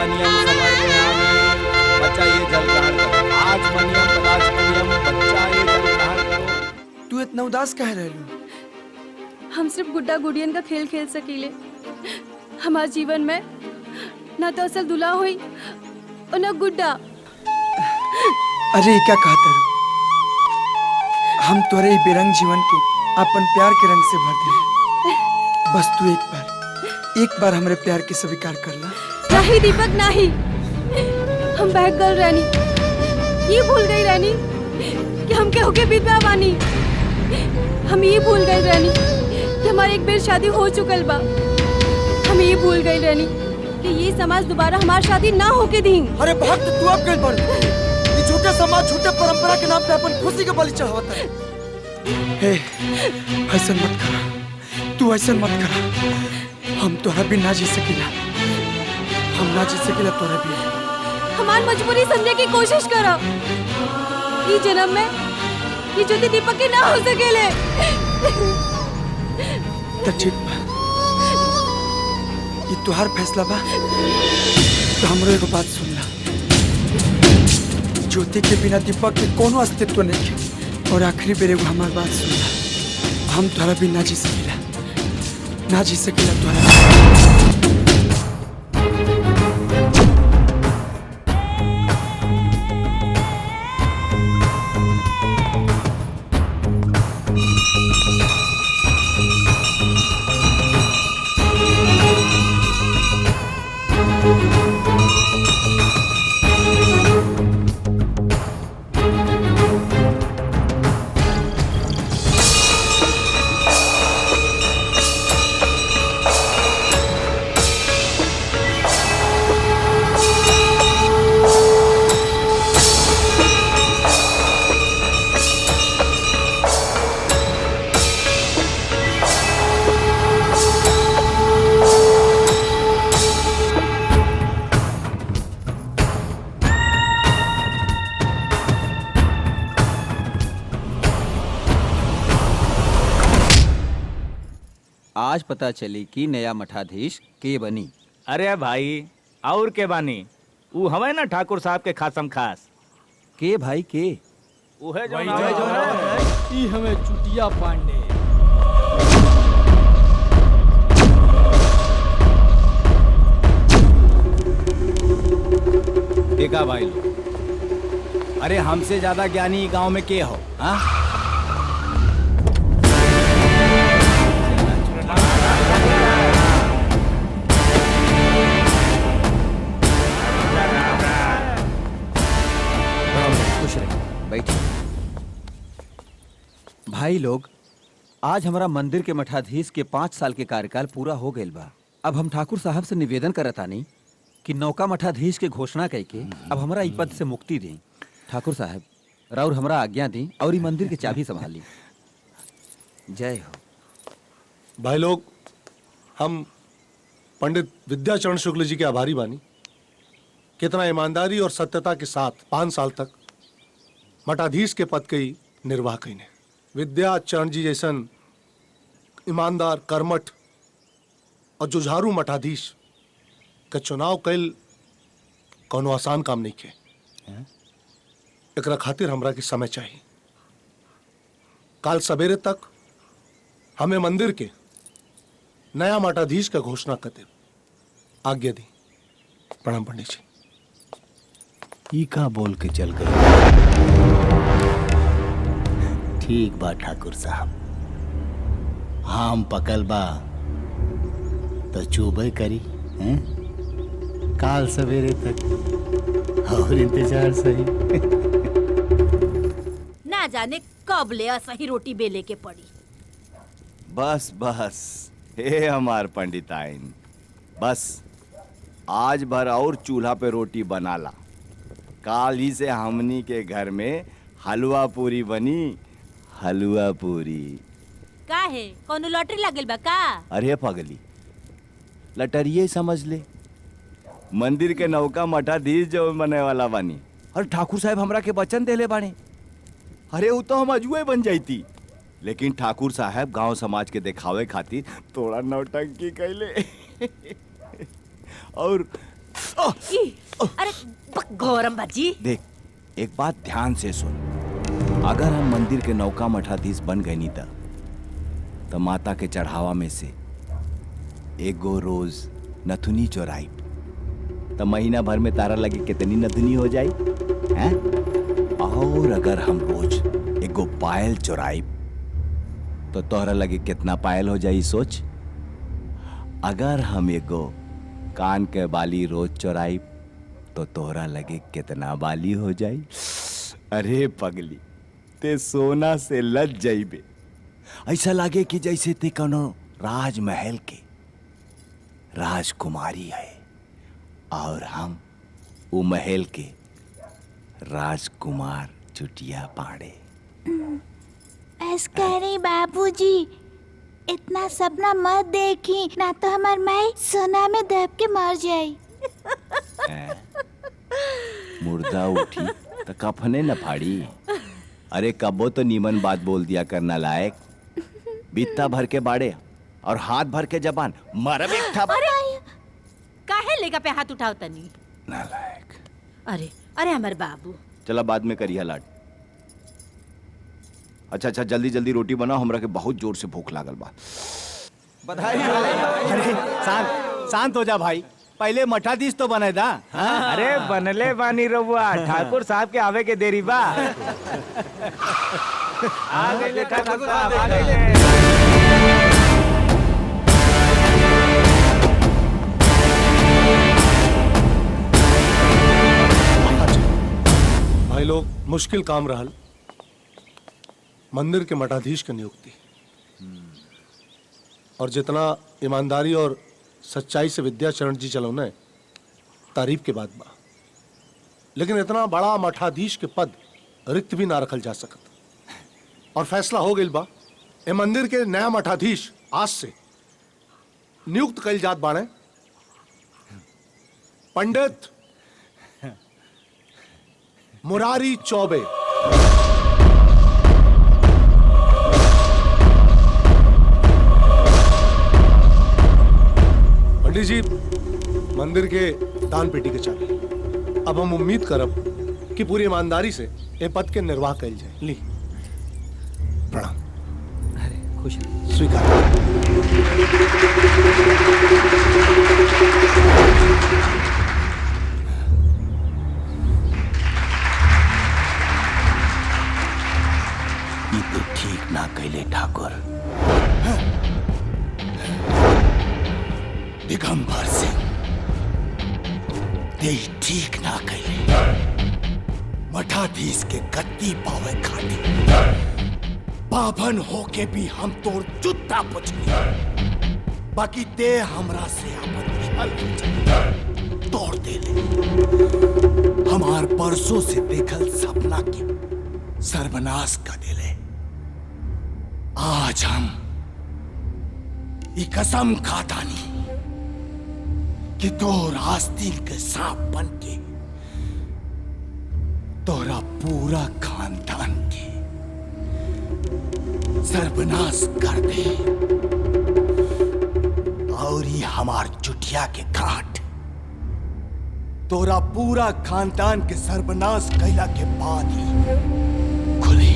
मनियम समर्पयामि। बच्चा ये जल ग्रहण करो। आज मनियम पदाच मनियम, बच्चा ये जल ग्रहण करो। तू इतना उदास कह रहे लो? हम सिर्फ गुड्डा गुड़ियन का खेल खेल सकीले। हमारे जीवन में ना तो असल दुल्हा हुई और ना गुड्डा। अरे क्या कहता रू? हम तोरे बेरंग जीवन के अपन प्यार के रंग से भर दे। बस तू एक बार हमरे प्यार के स्वीकार कर ला। नहीं दीपक नहीं, हम बहक गल रानी। ये भूल गई रानी कि हम केहू के विधवा बानी। हम ये भूल गई रानी कि हमारे एक बेर शादी हो चुकल बा। हम ये भूल गई रानी कि ये समाज दोबारा हमारी शादी ना होके दी। अरे भक्त तू अब गई बढ़। ये झूठे समाज झूठे परंपरा के नाम पे अपन खुशी के बलि चढ़ावता है। हे ऐसा मत करा, तू ऐसा मत करा। हम तोरा भी ना जी सकीला। हम ना जी सकीला तोरा भी। हमारी मजबूरी समझने की कोशिश करो। ये जन्म में ये ज्योति दीपक की ना हो सकेले। तो ठीक बा, ये तुहार फैसला बा। तो हमरो एगो बात सुन ला। ज्योति के बिना दीपक के कोनो अस्तित्व नहीं है। और आखिरी बेर एगो हमार बात सुन ला। हम तोरा भी ना जी सकीला, ना जी सकीला तोरा। आज पता चली कि नया मठाधीश के बनी। अरे भाई और के बानी? ऊ हमें ना ठाकुर साहब के खासम खास। के भाई के? उहे जो ई हमें चुटिया पांडे। देखा भाई लोग, अरे हमसे ज्यादा ज्ञानी गांव में के हो? हाँ? भाई लोग, आज हमारा मंदिर के मठाधीश के 5 साल के कार्यकाल पूरा हो गईल बा। अब हम ठाकुर साहब से निवेदन करतानी कि नौका मठाधीश के घोषणा करके अब हमारा ई पद से मुक्ति दी। ठाकुर साहब राउर हमरा आज्ञा दी और ई मंदिर के चाबी संभाली। जय हो। भाई लोग, हम पंडित विद्याचरण शुक्ल जी के आभारी बानी। कितना ईमानदारी और सत्यता के साथ 5 साल तक मठाधीश के पद के निर्वाह कईने। विद्याचरण जी जैसन ईमानदार, कर्मठ और जुझारू मठाधीश का चुनाव कैल कोनो आसान काम नहीं के। एकरा खातिर हमरा के समय चाहिए। काल सवेरे तक हमें मंदिर के नया मठाधीश का घोषणा कर दे। आज्ञा दी। प्रणाम पंडित जी। ई का बोल के चल गए। ठीक बा ठाकुर साहब, आम पकल बा तो चूबे करी हैं? काल सवेरे तक और इंतजार सही। ना जाने कब ले सही रोटी बेले के पड़ी। बस बस हे हमार पंडिताइन, बस आज भर और चूल्हा पे रोटी बनाला। काल ही से हमनी के घर में हलवा पूरी बनी। हलवा पूरी का है? कोनो लॉटरी लागल बा का? अरे पगली, लटरिये समझ ले। मंदिर के नौका मठाधीश जो बने वाला बानी और ठाकुर साहब हमरा के वचन देले बानी। अरे वो तो हम अजुए बन जाती, लेकिन ठाकुर साहब गांव समाज के दिखावे खातिर थोड़ा नौटंकी कैले। और अरे गौरम बाजी देख, एक बात ध्यान से सुन। अगर हम मंदिर के नौका मठाधीश बन गए नीता, तो माता के चढ़ावा में से एक गो रोज नथुनी चोराई, तो महीना भर में तारा लगे कितनी नथुनी हो जाई हैं? और अगर हम रोज एक गो पायल चोराई, तो तोहरा लगे कितना पायल हो जाई सोच। अगर हम एक गो कान के बाली रोज चोराई, तो तोहरा लगे कितना बाली हो जाई। अरे पगली, ते सोना से लज जाइबे। ऐसा लागे कि जैसे ते कोनो राजमहल के राजकुमारी है और हम वो महल के राजकुमार चुटिया पाड़े। बस करी बाबूजी, इतना सपना मत देखी, ना तो हमार माई सोना में दब के मर जाई। मुर्दा उठी तो कफने न फाड़ी। अरे कबो तो नीमन बात बोल दिया करना लायक। बित्ता भर के बाड़े और हाथ भर के जबान मरब एक था। काहे लेगा पे हाथ उठाओ तनी? नालायक। अरे अरे हमारे बाबू, चला बाद में करिए लाड। अच्छा जल्दी जल्दी रोटी बनाओ, हमरा के बहुत जोर से भूख लागल बा। बधाई हो। अरे शांत हो जा भाई, पहले मठाधीश तो बने दा। अरे बनले बानी रहुआ, ठाकुर साहब के आवे के देरी बा। आ गए ठाकुर साहब, आ गए। भाई लोग, मुश्किल काम रहल मंदिर के मठाधीश की नियुक्ति। और जितना ईमानदारी और सच्चाई से विद्याचरण जी चलौने, तारीफ के बात बा। लेकिन इतना बड़ा मठाधीश के पद रिक्त भी ना रखल जा सकत। और फैसला हो गइल बा, ए मंदिर के नया मठाधीश आज से नियुक्त कइल जात बाणे पंडित मुरारी चौबे। पंडित जी, मंदिर के दान पेटी के चाबी। अब हम उम्मीद करब कि पूरी ईमानदारी से ए पद के निर्वाह कइल जाए। ली, प्रणाम। अरे खुश रहो। स्वीकार। ये तो ठीक ना कैले ठाकुर। दिगंबर सिंह, ते ठीक ना कैले। मठाधीश के गद्दी पावे खाती पाभन होके भी हम तोर जूता पुछली, बाकी ते हमरा से अपन छल तोड़ दे ले। हमार परसों से देखल सपना के सर्वनाश कर देले। आज हम ई कसम खातानी कि तोर आस्तीन के सांप बन के तोरा पूरा खानदान के सर्वनाश कर दे। और ये हमार चुटिया के घाट तोरा पूरा खानदान के सर्वनाश कैला के बाद ही खुली।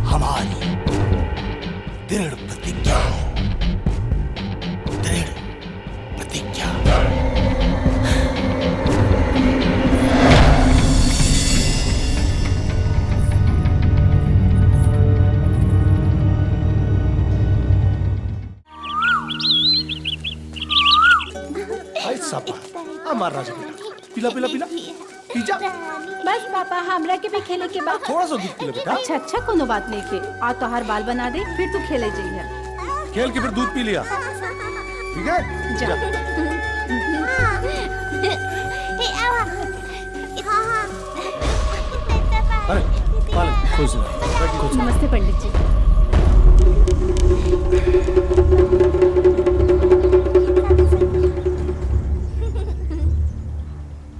हमारी दृढ़ प्रतिज्ञा हो, दृढ़ प्रतिज्ञा। हमार राजा बेटा, पिला पिला पिला पी जा। बस पापा, हमरा के भी खेले के बाद। थोड़ा सा दूध पिला बेटा। अच्छा कोनो बात नहीं के। आ तोहार बाल बना दे, फिर तू खेले जइहा। खेल के फिर दूध पी लिया, ठीक है? जा। अरे पालन, खुश रहो। नमस्ते पंडित जी।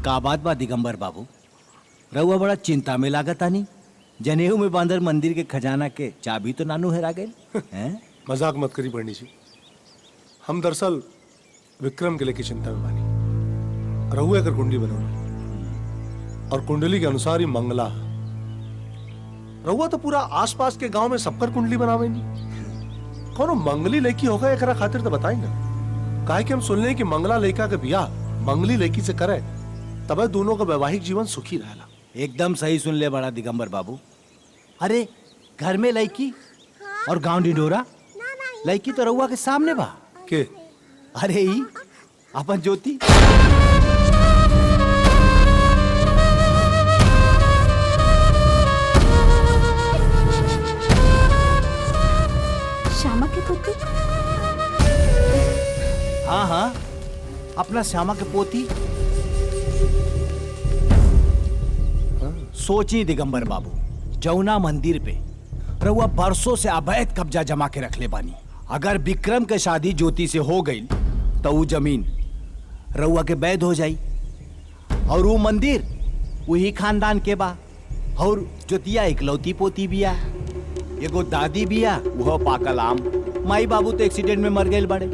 का बात बा दिगंबर बाबू, रउआ बड़ा चिंता में लागत आनी। जनेऊ में बांधर मंदिर के खजाना के चाबी तो नानू हेरा गए हैं? मजाक मत करी पंडित जी, हम दरअसल विक्रम के लेके चिंता में बानी। रहुए कर कुंडली बनौली और कुंडली के अनुसार ही मंगला। रहुआ तो पूरा आसपास के गांव में सबकर कुंडली बनावे नहीं। कौन मंगली लड़की होगा एकरा खातिर तो बताई ना। काहे कि हम सुन ले कि मंगला लड़का के बियाह मंगली लड़की से करे तब दोनों का वैवाहिक जीवन सुखी रहेला। एकदम सही सुन ले बड़ा दिगंबर बाबू। अरे घर में लड़की और गांव डिडोरा। लड़की तो रउआ के सामने बा। के अरे ई अपन ज्योति। श्यामा के पुत्र। हाँ हाँ, अपना श्यामा के पोती। सोची दिगंबर बाबू, जौना मंदिर पे रउआ बरसों से अवैध कब्जा जमा के रख ले बानी। अगर विक्रम के शादी ज्योति से हो गई तो वो जमीन रउआ के वैध हो जाई और वो मंदिर वही खानदान के बा। और ज्योतिया इकलौती पोती बिया, एगो दादी बिया, वो पाकल आम। माई बाबू तो एक्सीडेंट में मर गए बड़े।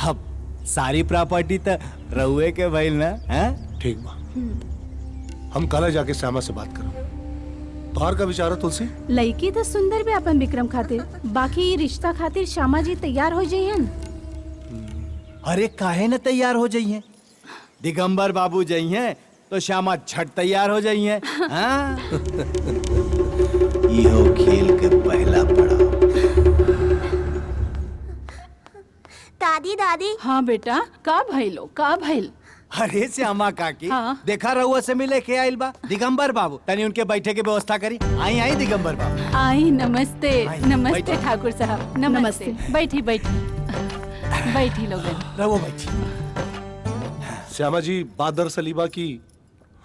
अब सारी प्रॉपर्टी तो रउए के भइल ना। हैं? ठीक बा, हम कल जाके श्यामा से बात करो। तोहार का विचार है तुलसी? लड़की तो सुंदर भी अपन विक्रम खातिर, बाकी रिश्ता खातिर श्यामा जी तैयार हो जाइए। अरे काहे न तैयार हो जाइए। दिगंबर बाबू जाइए तो श्यामा झट तैयार हो जाइए। हाँ? इहो खेल के पहला पड़ाव। दादी दादी। हाँ बेटा, का भइलो का भइल? अरे श्यामा काकी, हाँ। देखा रहुआ से मिले के आइल बा दिगंबर बाबू। तनी उनके बैठे की व्यवस्था करी। आई आई दिगंबर बाबू। आई नमस्ते। आई, नमस्ते बैठो। ठाकुर साहब, नमस्ते। बैठी बैठी बैठी लोगन। रहो बैठी। श्यामा जी, बात दरअसल ई बा की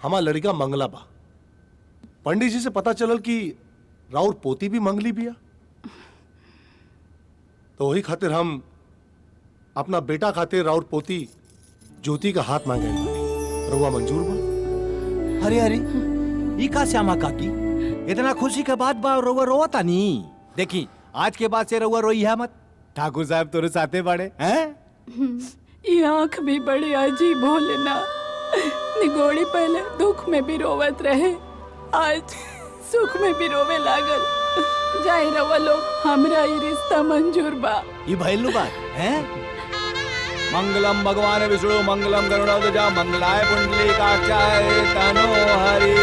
हमार लड़का मंगला बा। पंडित जी से पता चलल कि राउर पोती भी मंगली बिया, तो वही खातिर हम अपना बेटा खातिर राउर पोती ज्योति का हाथ मांगे। रउआ मंजूर बा? अरे अरे, ई का श्यामा काकी, इतना खुशी के बाद बा रउआ रोता नहीं। देखी, आज के बाद से रउआ रोई है मत। ठाकुर साहब तोरे साथे बड़े हैं। ये आँख भी बड़ी अजीब होले ना। निगोड़ी पहले दुख में भी रोवत रहे, आज सुख में भी रोवे लागल। जाए रवा लोग, हमरा ये रिश्ता मंजूर बा। ये भइलू बात हैं। मंगलम भगवान विष्णु मंगलम गरुड़ध्वजा मंगलाय पुंडलीकाक्षाय तनो हरि।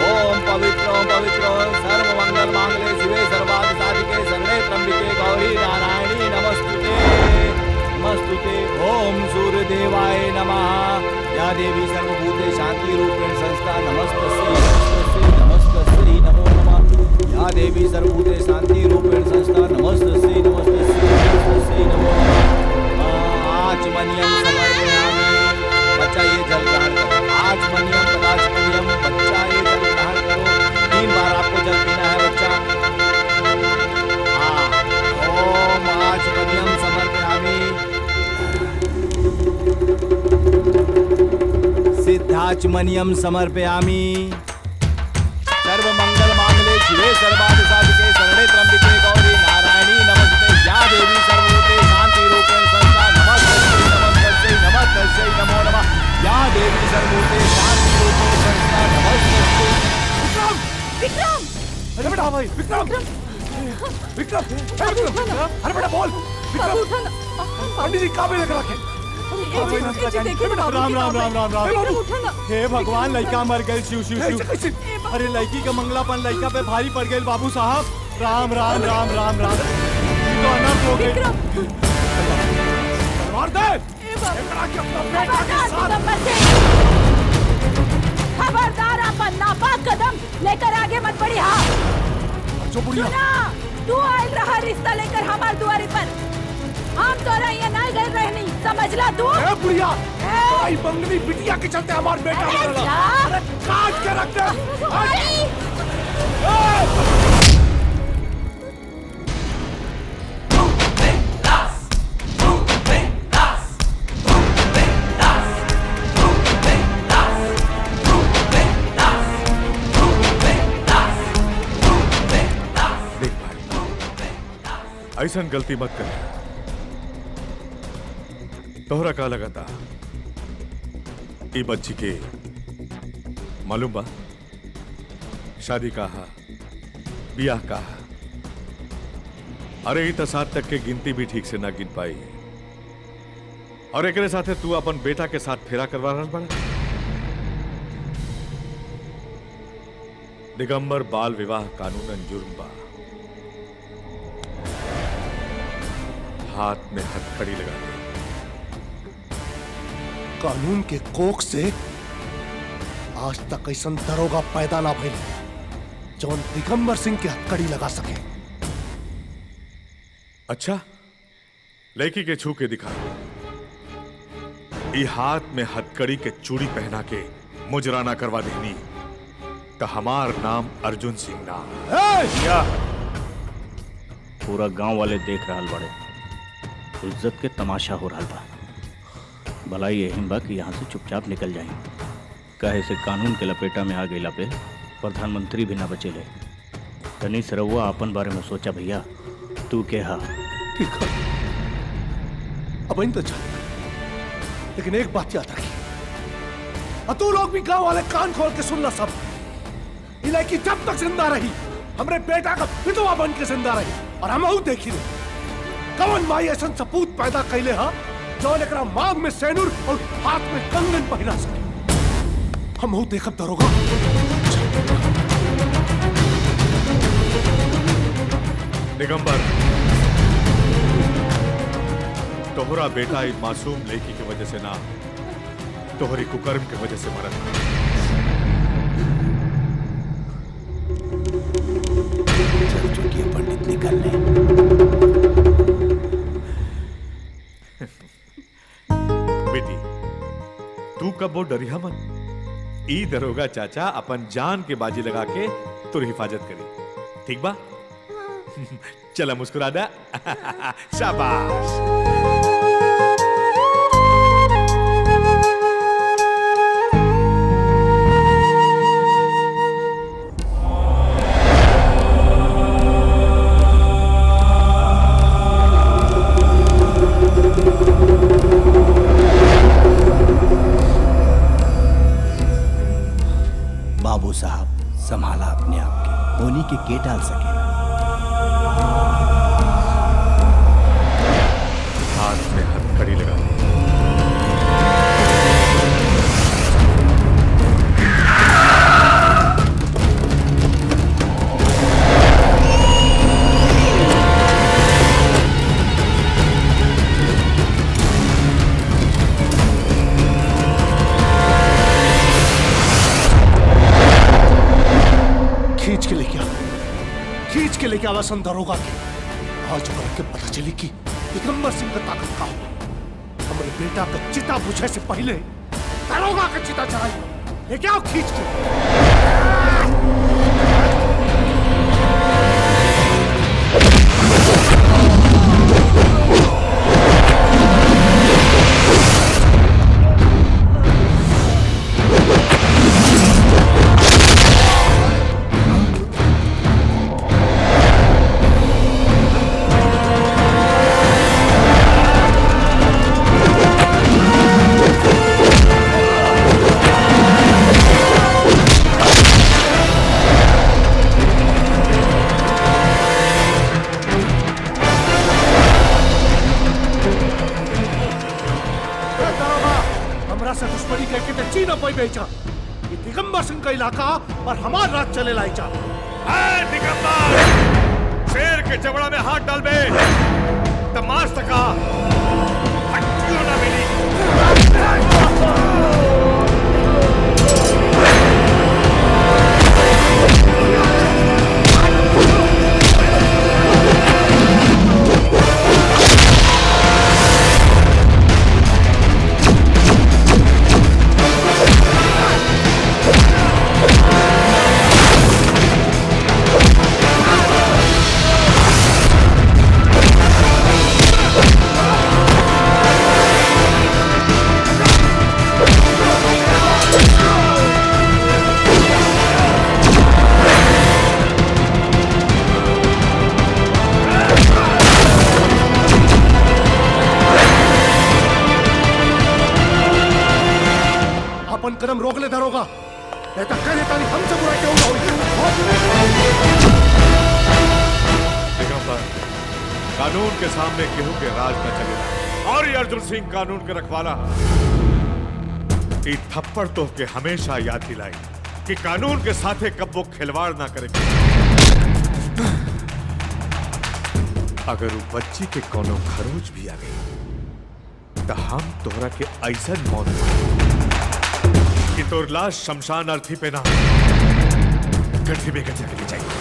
ओम पवित्रो सर्व मंगल मांगले शिवे सर्वार्थ साधिके शरणे त्र्यंबके गौरी नारायणी नमस्तुते नमस्तुते। ओम सूर्य देवाय नमः। या देवी सर्वभूते शांति रूपेण संस्था नमस्तस्यै नमस्तस्यै नमो नमः। या देवी सर्वभूते शांति रूपेण संस्था नमस्तस्यै नमस्तस्यै नमो नमः। आचमनियम समर्पयामि। बच्चा ये जल ग्रहण करो। आचमनियम पदाचमनियम। बच्चा ये जल ग्रहण करो। 3 बार आपको जल पीना है बच्चा। हाँ, ओम आचमनियम समर्पयामि। सिद्धाचमनियम समर्पयामि। सर्व मंगल मांगले शिवे सर्वार्थ साधिके शरणे त्र्यंबके गौरी नारायणी नमस्ते। या देवी सर्वभूते शांति रूपेण संस्था नमस्तस्यै नमो नमः। या देवी सर्वभूते शांति रूपेण संस्था नमस्तस्यै। विक्रम! अरे बेटा भाई, विक्रम विक्रम, अरे बेटा बोल। विक्रम, पंडित जी काबे लेकर रखे। राम राम राम राम राम। हे भगवान, लड़का मर गए। शिव शिव शिव। अरे लड़की का मंगलापन लड़का पे भारी पड़ गए बाबू साहब। राम राम राम राम राम। तो अनर्थ हो गए। मार दे। खबरदार, अपन नापाक कदम लेकर आगे मत बढ़ी। हाँ जो बुढ़िया, तू आयल रहा रिश्ता लेकर हमार दुआरी पर। हम तोरा ये नहीं गए रहनी, समझला तू? ए बुढ़िया, भाई मंगली बिटिया के चलते हमार बेटा मरला। अरे काट के रख दे। ऐसा गलती मत कर। तोहरा का लगा था ई बच्ची के मालूम बा शादी कहा बियाह कहा। अरे ई तो 7 तक के गिनती भी ठीक से ना गिन पाई और एकरे साथे तू अपन बेटा के साथ फेरा करवा रहल बड़ा। दिगंबर बाल विवाह कानूनन जुर्म बा। हाथ में हथकड़ी लगा दे। कानून के कोख से आज तक ऐसा दरोगा पैदा ना भइल जौन दिगंबर सिंह के हथकड़ी लगा सके। अच्छा लड़की के छू के दिखा। ई हाथ में हथकड़ी के चूड़ी पहना के मुजराना करवा देनी तो हमार नाम अर्जुन सिंह ना। क्या पूरा गांव वाले देख रहा बड़े, इज्जत के तमाशा हो रहा बा। भलाई यही बा कि यहाँ से चुपचाप निकल जाए, कहे से कानून के लपेटा में आ गईला पे प्रधानमंत्री भी ना बचेले। तनी सरौआ अपन बारे में सोचा भैया, तू के हा। ठीक है अब इन तो चल, लेकिन एक बात याद रखी, और तू लोग भी गांव वाले कान खोल के सुनना सब। इलाकी जब तक जिंदा रही हमरे बेटा का विधवा बन के जिंदा रही और हम देखी रही कवन माई ऐसा सपूत पैदा कैले हा जो एकरा मांग में सेनुर और हाथ में कंगन पहना सके। हम देखब दरोगा। दिगंबर तोहरा बेटा एक मासूम लड़की की वजह से ना तोहरी कुकर्म की वजह से मरत। चल चुकी है पंडित, निकलने। बेटी तू कब वो डरिया मत। ई दरोगा चाचा अपन जान के बाजी लगा के तुर हिफाजत करी, ठीक बा? चला मुस्कुरा दा। शाबाश। बाबू साहब संभाला अपने आप के, होनी के डाल सके। हाथ में हथकड़ी लगा दी। खींच के लेके आवा सन दरोगा के। आज बढ़ के पता चली कि दिगंबर सिंह का ताकत का हो। हमारे बेटा का चिता बुझे से पहले दरोगा का चिता चढ़ाई लेके आओ खींच के। बेचा ये दिगंबर सिंह का इलाका और हमारा राज चले लाई जा। दिगंबर शेर के जबड़ा में हाथ डाल बे तमाश तका हड्डियों ना मिली। कदम रोक ले दरोगा, नहीं तो कह देता नहीं हमसे बुरा क्यों हो। दिगंबर, कानून के सामने केहू के राज न चलेगा और ये अर्जुन सिंह कानून के रखवाला। ये थप्पड़ तो के हमेशा याद दिलाई कि कानून के साथे कब्बो खिलवाड़ ना करे। अगर वो बच्ची के कोनो खरोच भी आ गई तो हम तोहरा के ऐसा मौत कि तोर लाश शमशान अर्थी पे ना गड्ढे में गजा के ले जाएगी।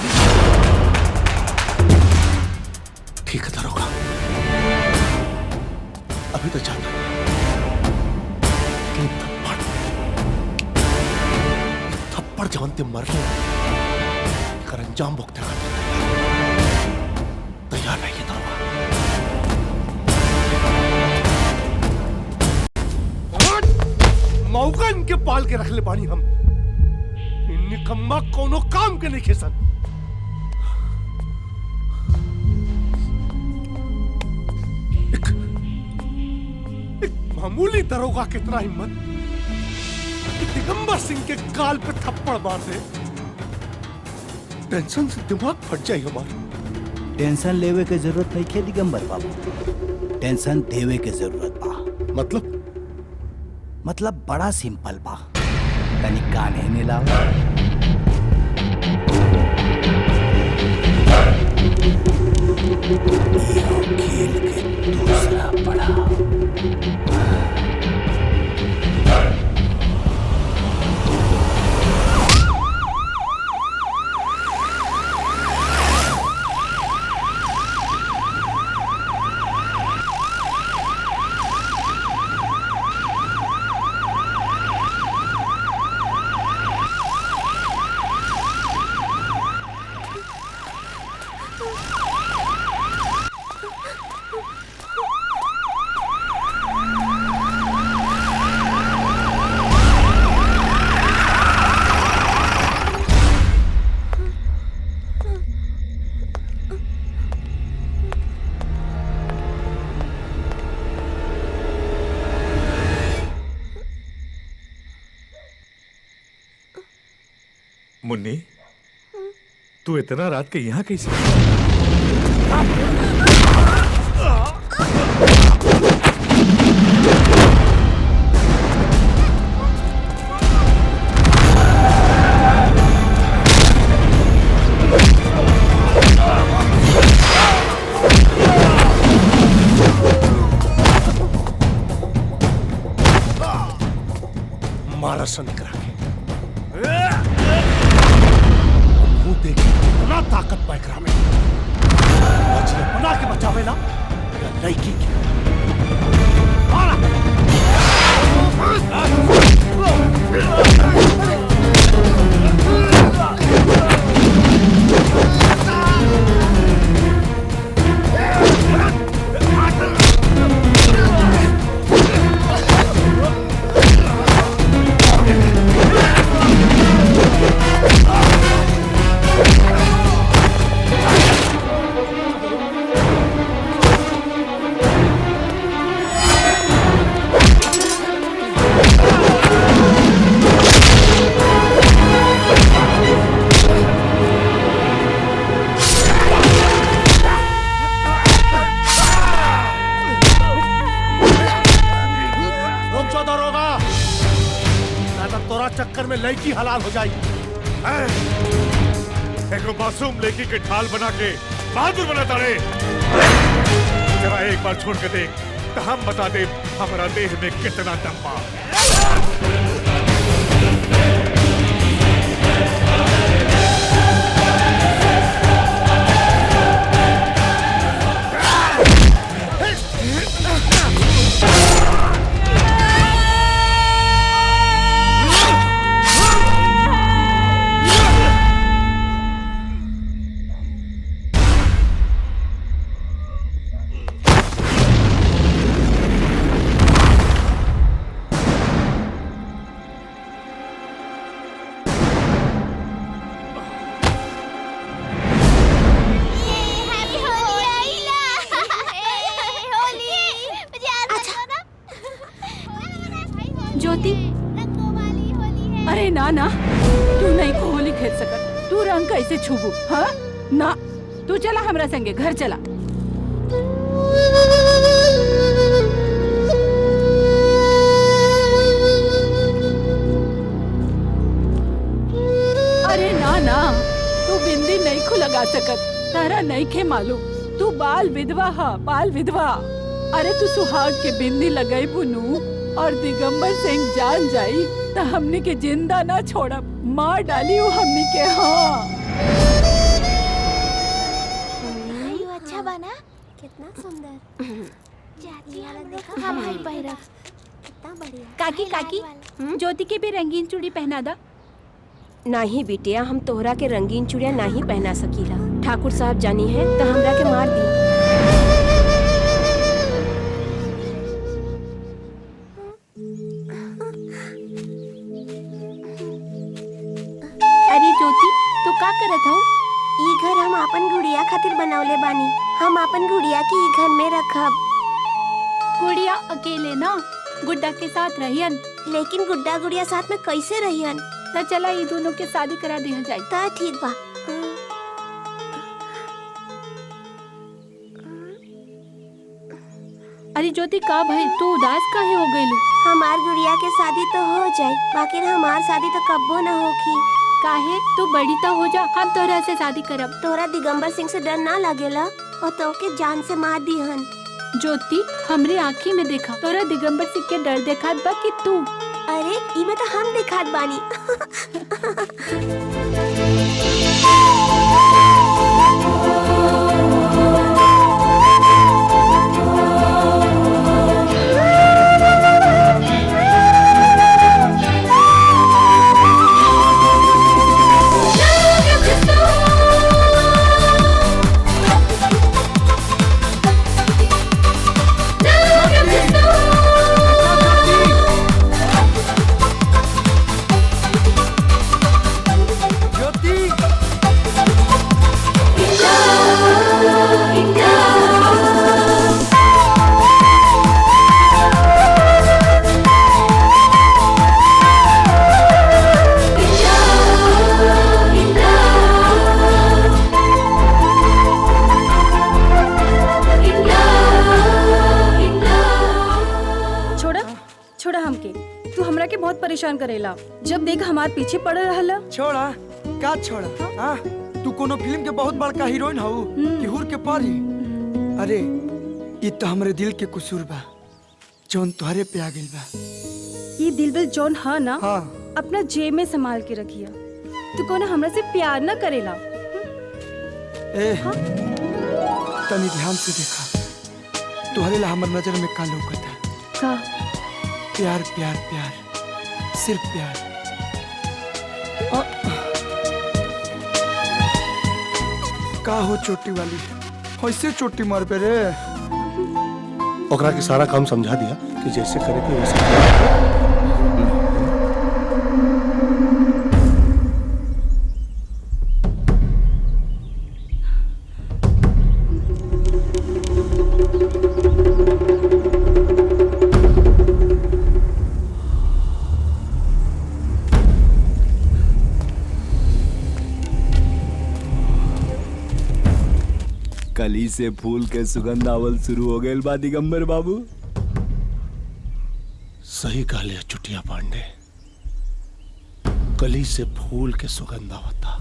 ठीक है दरोगा, अभी तो जाता थप्पड़ जानते मरने कर अंजाम भुगते तैयार रहिए दरोगा। मौका इनके पाल के रख ले पानी हम इन निकम्मा कोनो काम के नहीं खेसन। मामूली दरोगा कितना हिम्मत कि दिगंबर सिंह के गाल पे थप्पड़ मार दे। टेंशन से दिमाग फट जाए हमारा। टेंशन लेवे के जरूरत नहीं है दिगंबर बाबू, टेंशन देवे के जरूरत बा। मतलब बड़ा सिंपल बा, तनी कान्हे ने लाओ। खेल के दूसरा पड़ा। मुन्नी, तू इतना रात के यहाँ कैसे? मारा सन करा के देखे इतना ताकत पैकरा में बना के बचावे ना लड़की की चक्कर में लड़की हलाल हो जाएगी। एक मासूम लड़की के ढाल बना के बहादुर बनाता रहे। जरा एक बार छोड़ के देख तो हम बता दे हमारा देह में कितना दम बा। ज्योति, अरे ना ना, तू नहीं को होली खेल सकत। तू रंग कैसे छुबू? हाँ ना, तू चला हमरा संगे घर चला। अरे ना ना, तू बिंदी नहीं को लगा सकत। तारा नहीं खे मालूम, तू बाल विधवा हा, बाल विधवा। अरे तू सुहाग के बिंदी लगाई बुनू और दिगंबर सिंह जान जाई तो हमने के जिंदा ना छोड़ा, मार डाली वो हमने के। हाँ अच्छा बना, कितना सुंदर। चाची हम देखो हम भाई पहिरा कितना बढ़िया। काकी काकी, ज्योति के भी रंगीन चूड़ी पहना दा। नहीं बिटिया, हम तोहरा के रंगीन चूड़िया नहीं पहना सकीला। ठाकुर साहब जानी है तो हमरा के मार दी। अरे ज्योति, तू का करत हूँ? ई घर हम अपन गुड़िया खातिर बनवले बानी। हम अपन गुड़िया के ई घर में रखब। गुड़िया अकेले ना, गुड्डा के साथ रहियन। लेकिन गुड्डा गुड़िया साथ में कैसे रहियन? तो चला ये दोनों के शादी करा दिया जाए। ता ठीक बा। अरे ज्योति का भाई, तू उदास काहे हो गईलू? हमार गुड़िया के शादी तो हो जाए, बाकी हमार शादी तो कब्बो न होखी। काहे? तू बड़ी तो हो जा, हम तोरा से शादी करब। तोरा दिगंबर सिंह से डर ना लगेला? और तो के जान से मार दीहन। ज्योति, हमरे आँखी में देखा, तोरा दिगंबर सिंह के डर देखात बा कि तू? अरे इमे तो हम दिखात बानी। परेशान करेला। जब देख हमार पीछे पड़ रहला। छोड़ा का छोड़ा? हाँ तू कोनो फिल्म के बहुत बड़का हीरोइन हऊ कि हुर के परी? अरे ये तो हमरे दिल के कसूर बा, जौन तुहरे पे आ गइल बा। ये दिल बिल जौन हा ना, हाँ अपना जेब में संभाल के रखिया। तू कोनो हमरा से प्यार न करेला। ए तनी ध्यान से देखा, तुहरे ला हमर नजर में का लौकता। का? प्यार प्यार प्यार, सिर्फ प्यार। का हो चोटी वाली, ऐसे चोटी मार पे रे? ओकरा के सारा काम समझा दिया कि जैसे करे के वैसे। कली से फूल के सुगंध आवल शुरू हो गए बा दिगंबर बाबू। सही कहले चुटिया पांडे, कली से फूल के सुगंध आवता।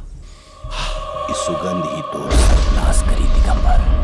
इस सुगंध ही तो सर्वनाश करी दिगंबर।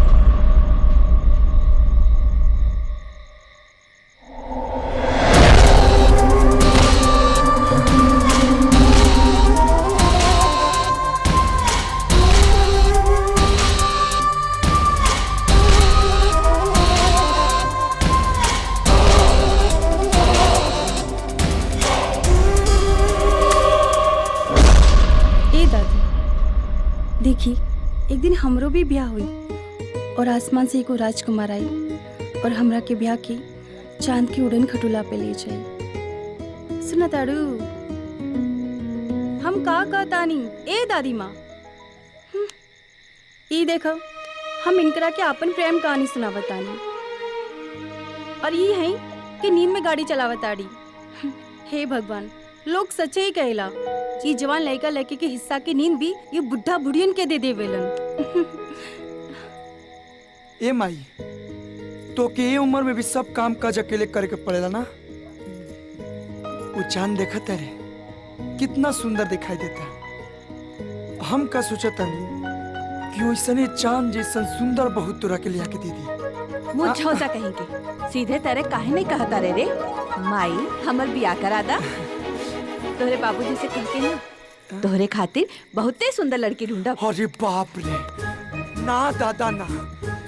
देखी, एक दिन हमरो भी ब्याह हुई और आसमान से एको राजकुमार आई और हमरा के ब्याह के चांद की उड़न खटुला पे ले जाई। सुना ताड़ू, हम का तानी ए दादी माँ। ये देखो, हम इनकरा के अपन प्रेम कहानी सुनावतानी और ये है कि नींद में गाड़ी चलावताड़ी। हे भगवान, लोग सच्चे ही कहेला कि जवान लड़का लड़के के हिस्सा की नींद भी ये बुढ़ा बुढ़ियन के दे देवेलन। ए माई, तो के ये उम्र में भी सब काम काज अकेले करे के पड़ेला ना। वो चांद देखा तेरे कितना सुंदर दिखाई देता। हम का सोचता नहीं कि वैसने चांद जैसन सुंदर बहुत तोरा के लिया के दे दी। मुझ झौसा कहेंगे सीधे तेरे काहे नहीं कहता रे माई हमर बिया करा दा। तोहरे बाबूजी से कह के ना तोहरे खातिर बहुते सुंदर लड़की ढूंढा। अरे बाप रे, ना दादा ना,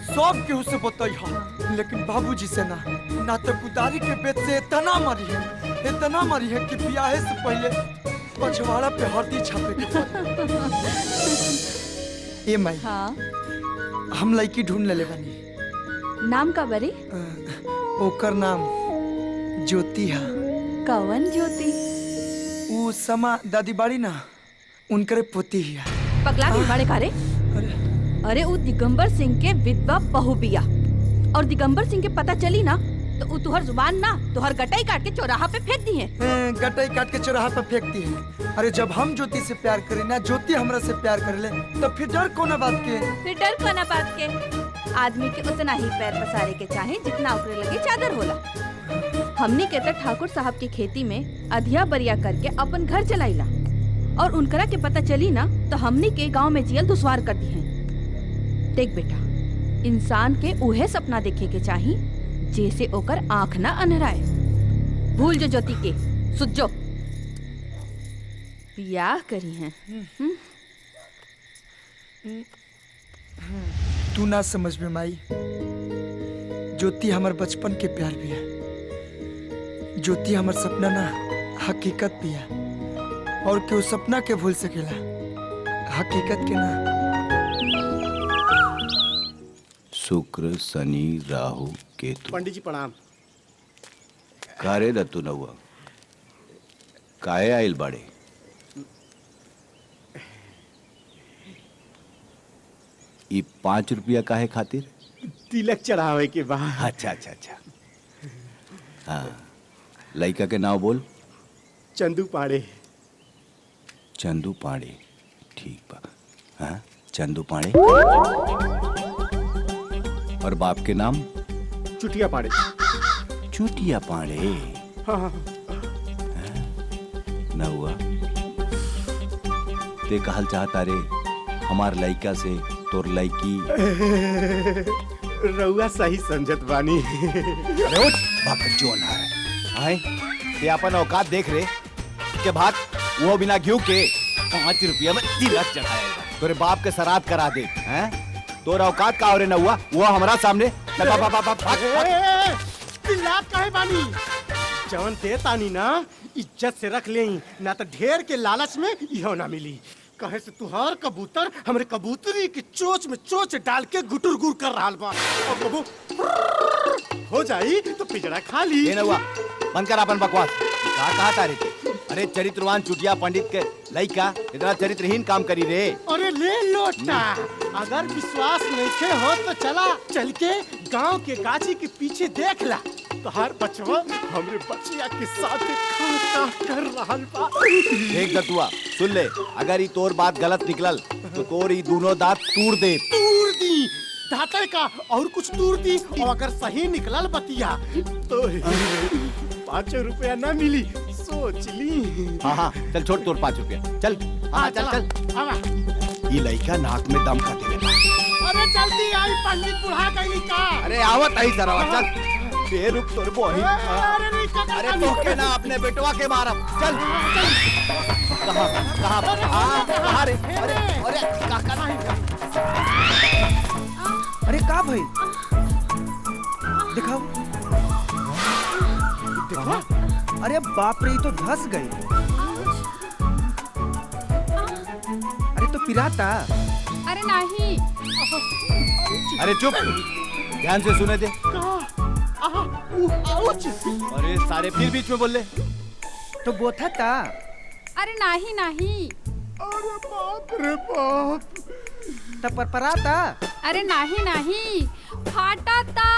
सब केहू से बताई हा, लेकिन बाबूजी से ना तो कुदारी के बेत से इतना मारी है कि ब्याहे से पहले पछवाड़ा पे हल्दी छापे के पड़ी। ए माई, हाँ हम लड़की ढूंढ ले बानी। नाम का बरी? ओकर नाम ज्योति है। कवन ज्योति? वो समा दादी बाड़ी ना, उनकरे पोती है। पगला भी बड़े कारे? अरे वो दिगंबर सिंह के विधवा बहू बिया, और दिगंबर सिंह के पता चली ना तो वो तुहर जुबान ना तुहर गटाई काट के चौराहा पे फेंक दी है। गटाई काट के चौराहा पे फेंकती है। अरे जब हम ज्योति से प्यार करें ना, ज्योति हमरा से प्यार कर ले, तो फिर डर कोना बात के? फिर डर कोना बात के? आदमी के उतना ही पैर पसारे के चाहे जितना ऊपरे लगे चादर होला। हमनी के तो ठाकुर साहब की खेती में अधिया बरिया करके अपन घर चलाईला, और उनकरा के पता चली ना तो हमनी के गांव में जियल दुश्वार कर दी है। देख बेटा, इंसान के उहे सपना देखे के चाही जैसे ओकर आँख ना अनहराए। भूल जो ज्योति के, सुत जो ब्याह करी है। तू ना समझ में माई, ज्योति हमार बचपन के प्यार भी है। ज्योति हमार सपना ना हकीकत भी है, और क्यों सपना के भूल सकेला, हकीकत के ना। शुक्र शनि राहु केतु। पंडित जी प्रणाम। कारे दत्तू नौआ, काहे आइल बाड़े? ई 5 रुपया काहे खातिर? तिलक चढ़ावे के बाद। अच्छा। हाँ, लड़का के नाम बोल। चंदू पाड़े। चंदू पाड़े, ठीक बा। हाँ, चंदू पाड़े। और बाप के नाम? चुटिया पाड़े। चुटिया पाड़े। हाँ। नौआ, ते कहल चाहता रे हमार लड़का से तोर लड़की? रउआ सही समझत बानी। अरे उठ, बाप जोन है। आए, ते अपन औकात देख रे के भात वो बिना घिऊ के 5 रुपया में तिलक चढ़ाएगा। तोरे बाप के श्राद्ध करा दे, हैं? तोर औकात का औरे नौआ, वो हमारा सामने तिलक काहे बानी? जवन दे तानी ना इज्जत से रख ले, ना तो ढेर के लालच में इहो ना मिली। कहे से तुहार कबूतर हमरे कबूतरी के चोच में चोच डाल के गुटुर गुर कर रहा बा, और कबू हो जाई तो पिजड़ा खा ली। ए नौआ, बंद कर अपन बकवास। का कहा तारे? अरे चरित्रवान चुटिया पंडित के लड़का इतना चरित्रहीन काम करी रे। अरे ले लोटा, अगर विश्वास नहीं हो तो चल के गांव के गाछी के पीछे देख ला। तो हर बचवा हमरे बचिया के साथ खाता कर रहा बा। देख दतुआ, सुन ले, अगर ये तोर बात गलत निकलल तो तोर ये दोनों दांत तूड़ दे। तूड़ दी दाते का और कुछ तूड़ दी, और अगर सही निकलल बतिया तो 5 रुपया ना मिली, सोच ली। हाँ, चल छोड़ तोर 5 रुपया, चल। हाँ, चल। ये लड़का नाक में दम कर देगा। अरे जल्दी आई, पंडित बुढ़ा गई का। अरे आवत आई जरा, चल। बे रुक तोर बोही। अरे तोके ना अपने बेटवा के मारब, चल। कहाँ रे? अरे काका नहीं। अरे का भाई? दिखाओ। अरे बाप रे, तो धस गई। अरे तो पिराता। अरे नहीं। अरे चुप, ध्यान से सुने दे। अरे सारे फिर बीच में बोल ले। तो बोथा था। अरे नहीं। अरे बाप रे बाप। तब परपराता। अरे नहीं, फाटा था।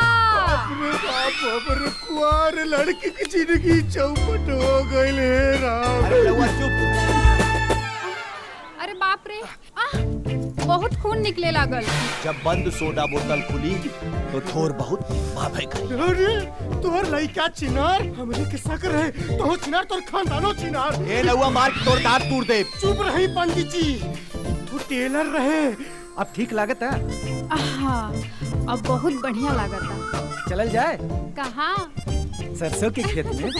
बाप रे कुआर लड़की की जिंदगी चौपट हो गई है राम। अरे लौआ चुप। अरे बाप रे बहुत खून निकले लागल। जब बंद सोडा बोतल खुली तो थोर बहुत भाभे गई। अरे तोर लइका चिनार हमरे के शक रहे तो चिनार तोर खानदानो चिनार। ए लौआ मार के तोर दांत तोड़ दे। चुप रही पंडित जी, तू टेलर रहे। अब ठीक लागत है? हाँ अब बहुत बढ़िया लागता। चलल जाए कहाँ? सरसों के खेत में।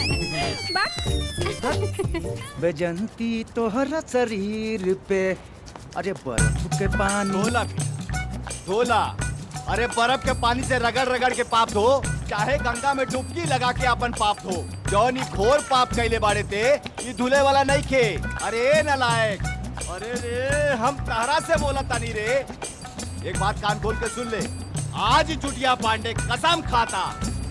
बेजंती तोहरा शरीर पे, अरे बर्फ के पानी। धोला धोला, अरे बर्फ के पानी से रगड़ रगड़ के पाप धो, चाहे गंगा में डुबकी लगा के अपन पाप धो। जौन घोर पाप कैले बाड़े थे ये धुले वाला नहीं खे। अरे नालायक, अरे रे हम तारा से बोला तानी रे। एक बात कान खोल के सुन ले, आज चुटिया पांडे कसम खाता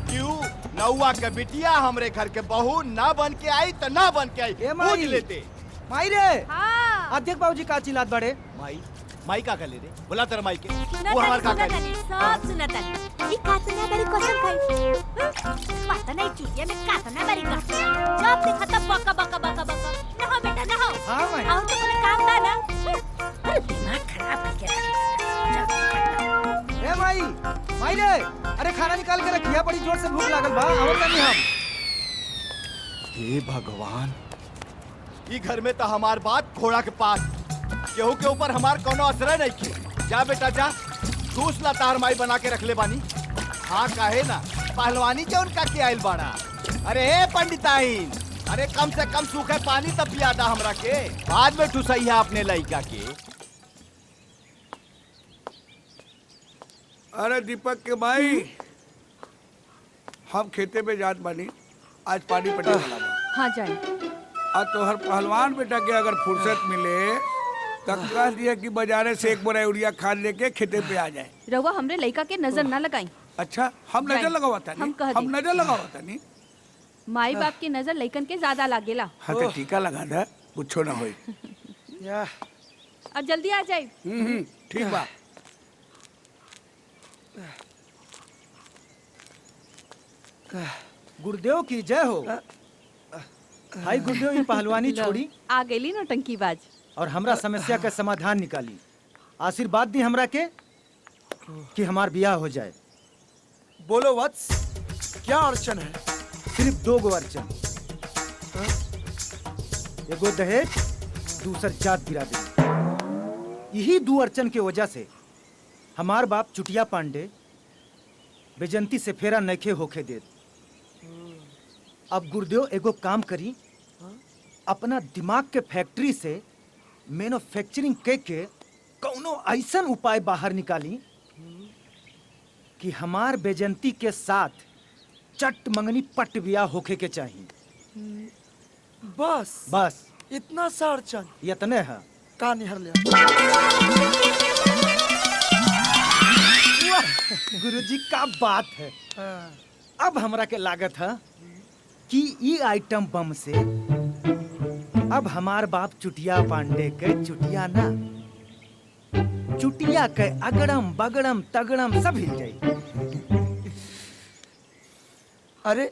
क्यों नौवा के बिटिया हमरे घर के बहू ना बन के आई तो ना बन के आई, पूछ लेते। माई रे, अध्यक्ष बाबूजी का चिल्लात बड़े। माई माई का कर ले रे, बोला तेरा माई के। वो हमार का कर सब सुनता ई कातना बड़ी कसम खाई। पता नहीं चुटिया में कातना बड़ी कसम। जब देखा तब बका बका बका बका। ना हो बेटा ना हो। हां माई। और तो कोई काम बा ना। दिमाग खराब करके रखे। ए माई, माई रे, अरे खाना निकाल के रखिया, बड़ी जोर से भूख लागल बा। आवत नहीं हम। हे भगवान, ई घर में तो हमार बात घोड़ा के पास, केहू के ऊपर हमार कोनो असर नहीं किया। जा बेटा जा, दूसरा तार माई बना के रख ले बानी। हाँ काहे ना, पहलवानी जो उनका के आइल बाड़ा। अरे हे पंडिताइन, अरे कम से कम सूखे पानी तब पिया दा हमरा के, बाद में ठुसैया अपने लइका के। अरे दीपक के भाई, हम खेते में जात बानी, आज पानी पटे वाला बा। हाँ जाए। आज तो हर पहलवान बेटा के अगर फुर्सत मिले तो कह दिया कि बाजारे से एक बोरा यूरिया खाद लेके खेते पे आ जाए। रउआ हमरे लइका के नजर ना लगाई। अच्छा, हम नजर लगावता नहीं, हम नजर लगावता नहीं। माई बाप की नजर लइकन के ज्यादा लागेला। हाँ तो टीका लगा दे, कुछो ना होई। अब जल्दी आ जाए। ठीक बा। गुरुदेव की जय हो। भाई गुरुदेव ये पहलवानी छोड़ी आ गई नौटंकीबाज और हमरा समस्या का समाधान निकाली। आशीर्वाद दी हमरा के कि हमार ब्याह हो जाए। बोलो वत्स, क्या अड़चन है? सिर्फ 2 गो अड़चन, एगो दहेज, दूसर जात बिरादरी। यही 2 अड़चन के वजह से हमार बाप चुटिया पांडे बेजंती से फेरा नखे होके देत। अब गुरुदेव एगो काम करी, अपना दिमाग के फैक्ट्री से मैन्युफैक्चरिंग के कौनो ऐसन उपाय बाहर निकाली कि हमार बेजंती के साथ चट मंगनी पट बिया होके के चाहिए। बस इतना सा अड़चन? इतने है का निहर ले। गुरुजी का बात है। अब हमरा के लागत है कि ई आइटम बम से अब हमार बाप चुटिया पांडे के चुटिया ना, चुटिया के अगड़म बगड़म तगड़म सब हिल जाई। अरे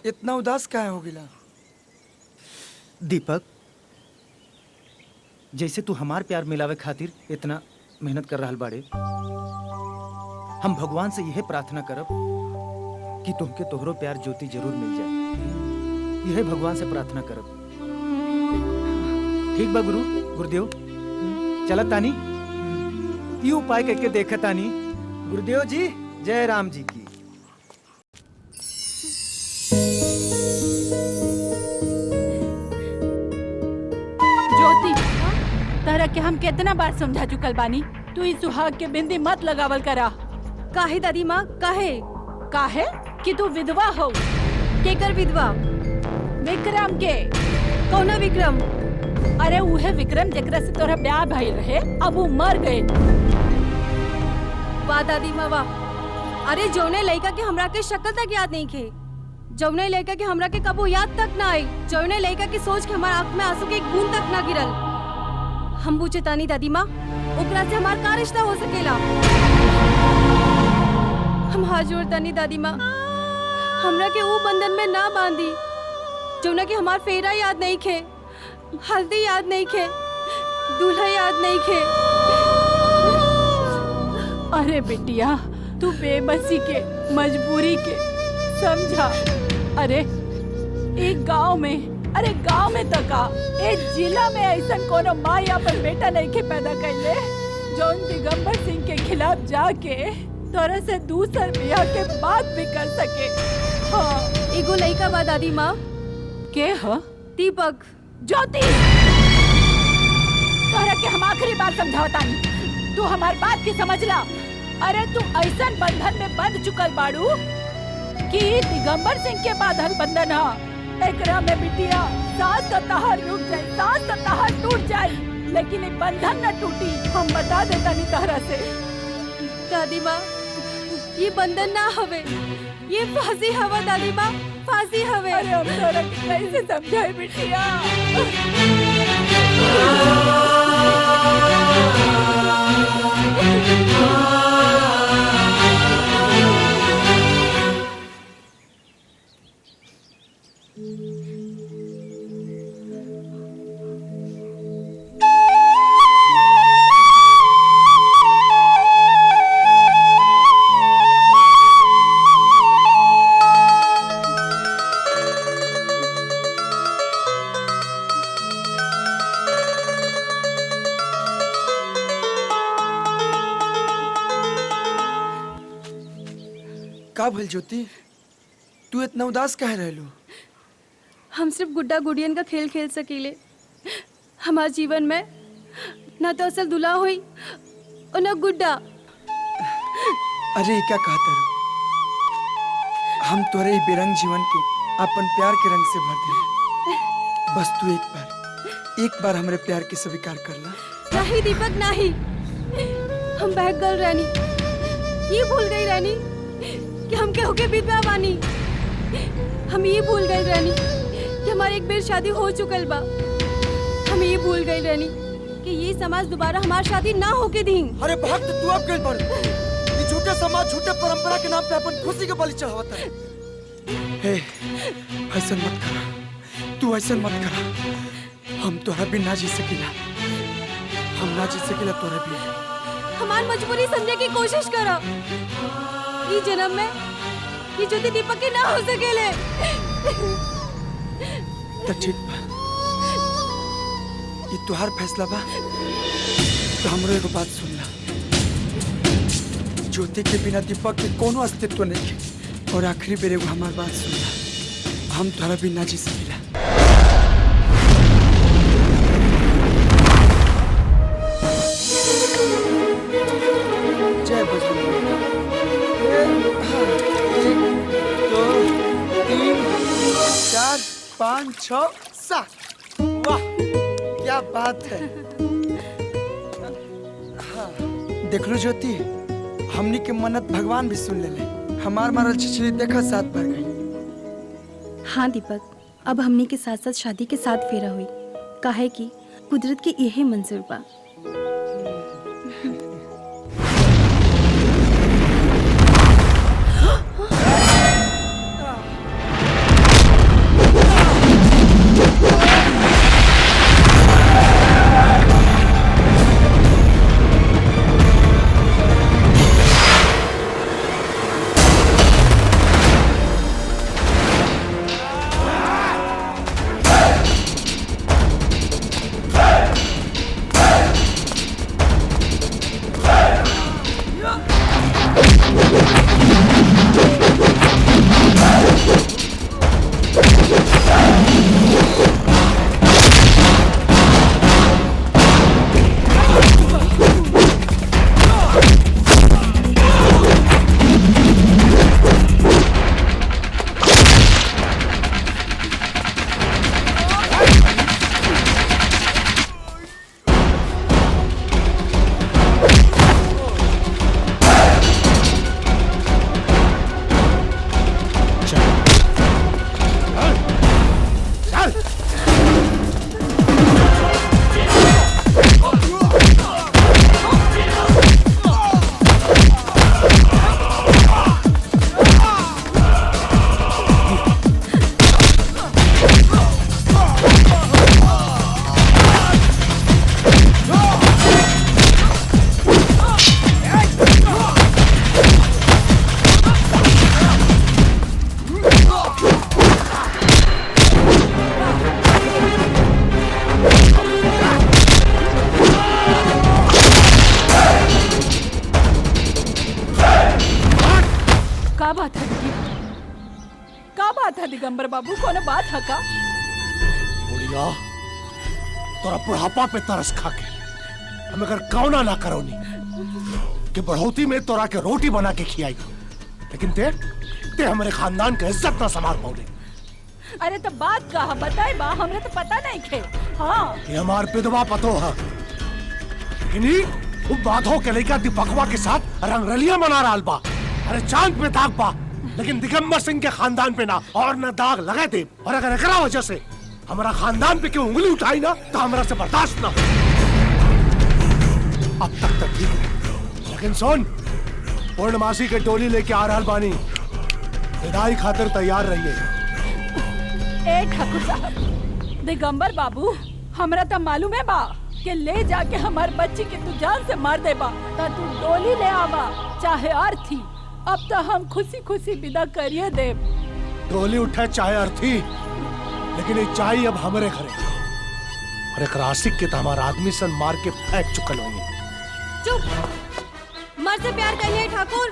इतना उदास काहे हो गिला? दीपक, जैसे तू हमार प्यार मिलावे खातिर इतना मेहनत कर रहल बाड़े, हम भगवान से यह प्रार्थना करब कि तुमके तोहरो प्यार ज्योति जरूर मिल जाए। यह भगवान से प्रार्थना करब। ठीक बा गुरुदेव, चलत तानी, ये उपाय करके देखत तानी। गुरुदेव जी, जय राम जी की। ज्योति, तरह के हम कितना बार समझा चुकल बानी, तू इस सुहाग के बिंदी मत लगावल करा। काहे दादी माँ, काहे? काहे कि तू विधवा हो। केकर विधवा? विक्रम के। कौना विक्रम? अरे उहे विक्रम जेकरा से तोरा ब्याह भइल रहे, अब वो मर गए। वाह दादी माँ वाह। अरे जौने लड़का के हमरा के शक्ल तक याद नहीं खे, जौने लड़का के हमरा के कबो याद तक ना आई, जौने लड़का की सोच के हमारा आँख में आंसू के एक बूंद तक ना गिरल। हम पूछे तानी दादी माँ, ओकरा से हमार का रिश्ता हो सकेला? हम हाथ जोड़तानी दादी माँ, हमरा के वो बंधन में ना बांधी जौना कि हमार फेरा याद नहीं खे, हल्दी याद नहीं खे, दूल्हा याद नहीं खे। अरे बिटिया, तू बेबसी के, मजबूरी के समझा। अरे एक गांव में तका एक जिला में ऐसा कोनो माँ या पर बेटा नहीं के पैदा कैले जौन दिगंबर सिंह के खिलाफ जाके तोरा से दूसर बियाह के बात भी कर सके। हाँ, एगो लड़का बा दादी माँ। के ह? दीपक। ज्योति, तोरा के हम आखिरी बार समझावतानी, तू हमार बात की समझ ला। अरे तू ऐसा बंधन में बंध चुकल बाड़ू कि दिगंबर सिंह के बांधल बंधन है। एकरा में बिटिया सांस तहार रुक जाए, सांस तहार टूट जाए, लेकिन एक बंधन न टूटी। हम बता देता नहीं तहरा से। दादी माँ, ये बंधन ना हवे, ये फांसी हवा दादी माँ, फांसी हवे। अरे हम तोरा के कैसे समझाए बिटिया? का भइल ज्योति, तू इतना उदास कह रहलू? हम सिर्फ गुड्डा गुड़ियन का खेल खेल सकीले। हमारे जीवन में ना तो असल दुल्हा हुई और ना गुड्डा। अरे क्या कहता रू? हम तोरे ही बेरंग जीवन के अपन प्यार के रंग से भर दे। बस तू एक बार हमरे प्यार के स्वीकार कर ला। नहीं दीपक, नहीं। हम बहक गल रानी, ये भूल गई रानी कि हम केहू के विधवा बानी। हम ये भूल गई रानी कि हमारे एक बेर शादी हो चुकल बा। हम ये भूल गई रानी कि ये समाज दोबारा हमारी शादी ना होके दी। अरे भक्त, तू अब गई पड़। ये झूठे समाज, झूठे परंपरा के नाम पे अपन खुशी के बलि चढ़ावता है। हे, ऐसा मत करा, तू ऐसा मत करा। हम तोरा भी ना जी सकीला, हम ना जी सकीला तोरा भी। हमारी मजबूरी समझे की कोशिश करो। ये जन्म में ये ज्योति दीपक की ना हो सकेले। तो ठीक बा, ये तुहार फैसला बा। तो हमरो एगो बात सुन ला, ज्योति के बिना दीपक के कोनो अस्तित्व नहीं है। और आखिरी बेर एगो हमार बात सुन ला, हम तोरा भी ना जी सकीला। जय बजरंग। 1 2 3 4 5 6 7। वाह, क्या बात है। हाँ, देख लो ज्योति, हमनी के मन्नत भगवान भी सुन ले। हमार मारल छिछली देखा 7 बार गई। हाँ दीपक, अब हमनी के साथ साथ शादी के साथ फेरा हुई। काहे कि कुदरत के यही मंजूर बा। बात है दिगंबर बाबू, कोनो बात है का? बुढ़िया तोरा बुढ़ापा पे तरस खा के हम अगर कौना ना करोनी कि बढ़ोती में तोरा के रोटी बना के खियाई, लेकिन ते हमारे खानदान के इज्जत ना संभाल पाओगे। अरे तो बात कहा बताए बा, हमरे तो पता नहीं खे। हाँ ये हमार विधवा पतो है, लेकिन वो बाधों के लेकर दीपकवा के साथ रंगरलिया मना रहा बा। अरे चांद पे दाग बा, लेकिन दिगंबर सिंह के खानदान पे ना और न दाग लगे दे। और अगर एकरा वजह से हमारा खानदान पे क्यों उंगली उठाई ना तो हमारा से बर्दाश्त ना हो। अब तक तो ठीक है, लेकिन सुन, पूर्णमासी के टोली लेके आ रहा बानी, विदाई खातिर तैयार रहिए। ए ठाकुर साहब, दिगंबर बाबू हमरा तो मालूम है बा कि ले जाके हमार बच्ची के तू जान से मार दे बा, तो तू डोली ले आवा चाहे अर्थी। अब तो हम खुशी खुशी विदा करिए दे। डोली उठे चाहे अर्थी, लेकिन ये चाहिए अब हमारे घरे। और एक रासिक के तो हमारा आदमी सन मार के फेंक चुकल होंगे। चुप, मर से प्यार करिए ठाकुर,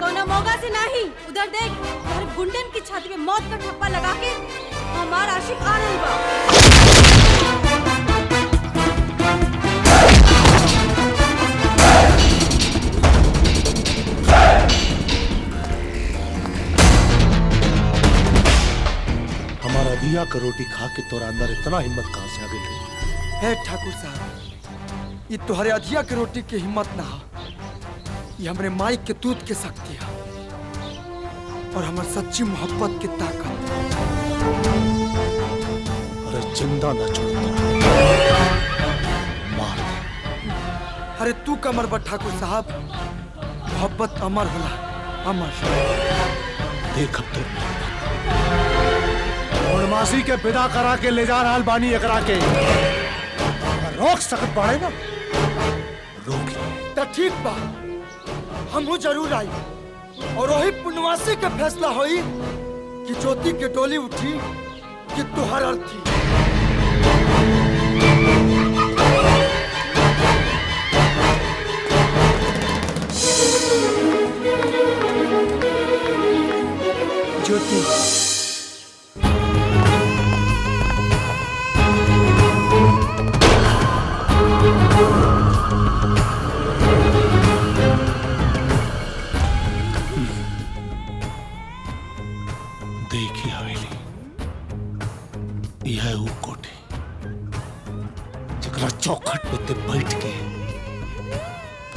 कौना मौका से नहीं। उधर देख, हर गुंडन की छाती में मौत का ठप्पा लगा के हमार आशिक आ रही बा। हमारा दिया का रोटी खा के तोरा अंदर इतना हिम्मत कहाँ से आ गई? हे ठाकुर साहब, ये तुम्हारे अधिया के रोटी की हिम्मत ना हो, ये हमरे माई के दूध के शक्ति है और हमार सच्ची मोहब्बत की ताकत। अरे जिंदा ना छोड़ता, मार दे। अरे तू कमर बा ठाकुर साहब, मोहब्बत अमर होला, अमर। देख अब तो पूर्णमासी के विदा करा के ले जा रहा बानी एकरा के। अगर रोक सकत पड़े ना, रोक ले। तो ठीक बा, हम जरूर आई और वही पूर्णवासी के फैसला होई कि ज्योति के डोली उठी कि तुहार अर्थी। ज्योति, देखी हवेली, यह है वो कोठी जकरा चौखट पे ते बैठ के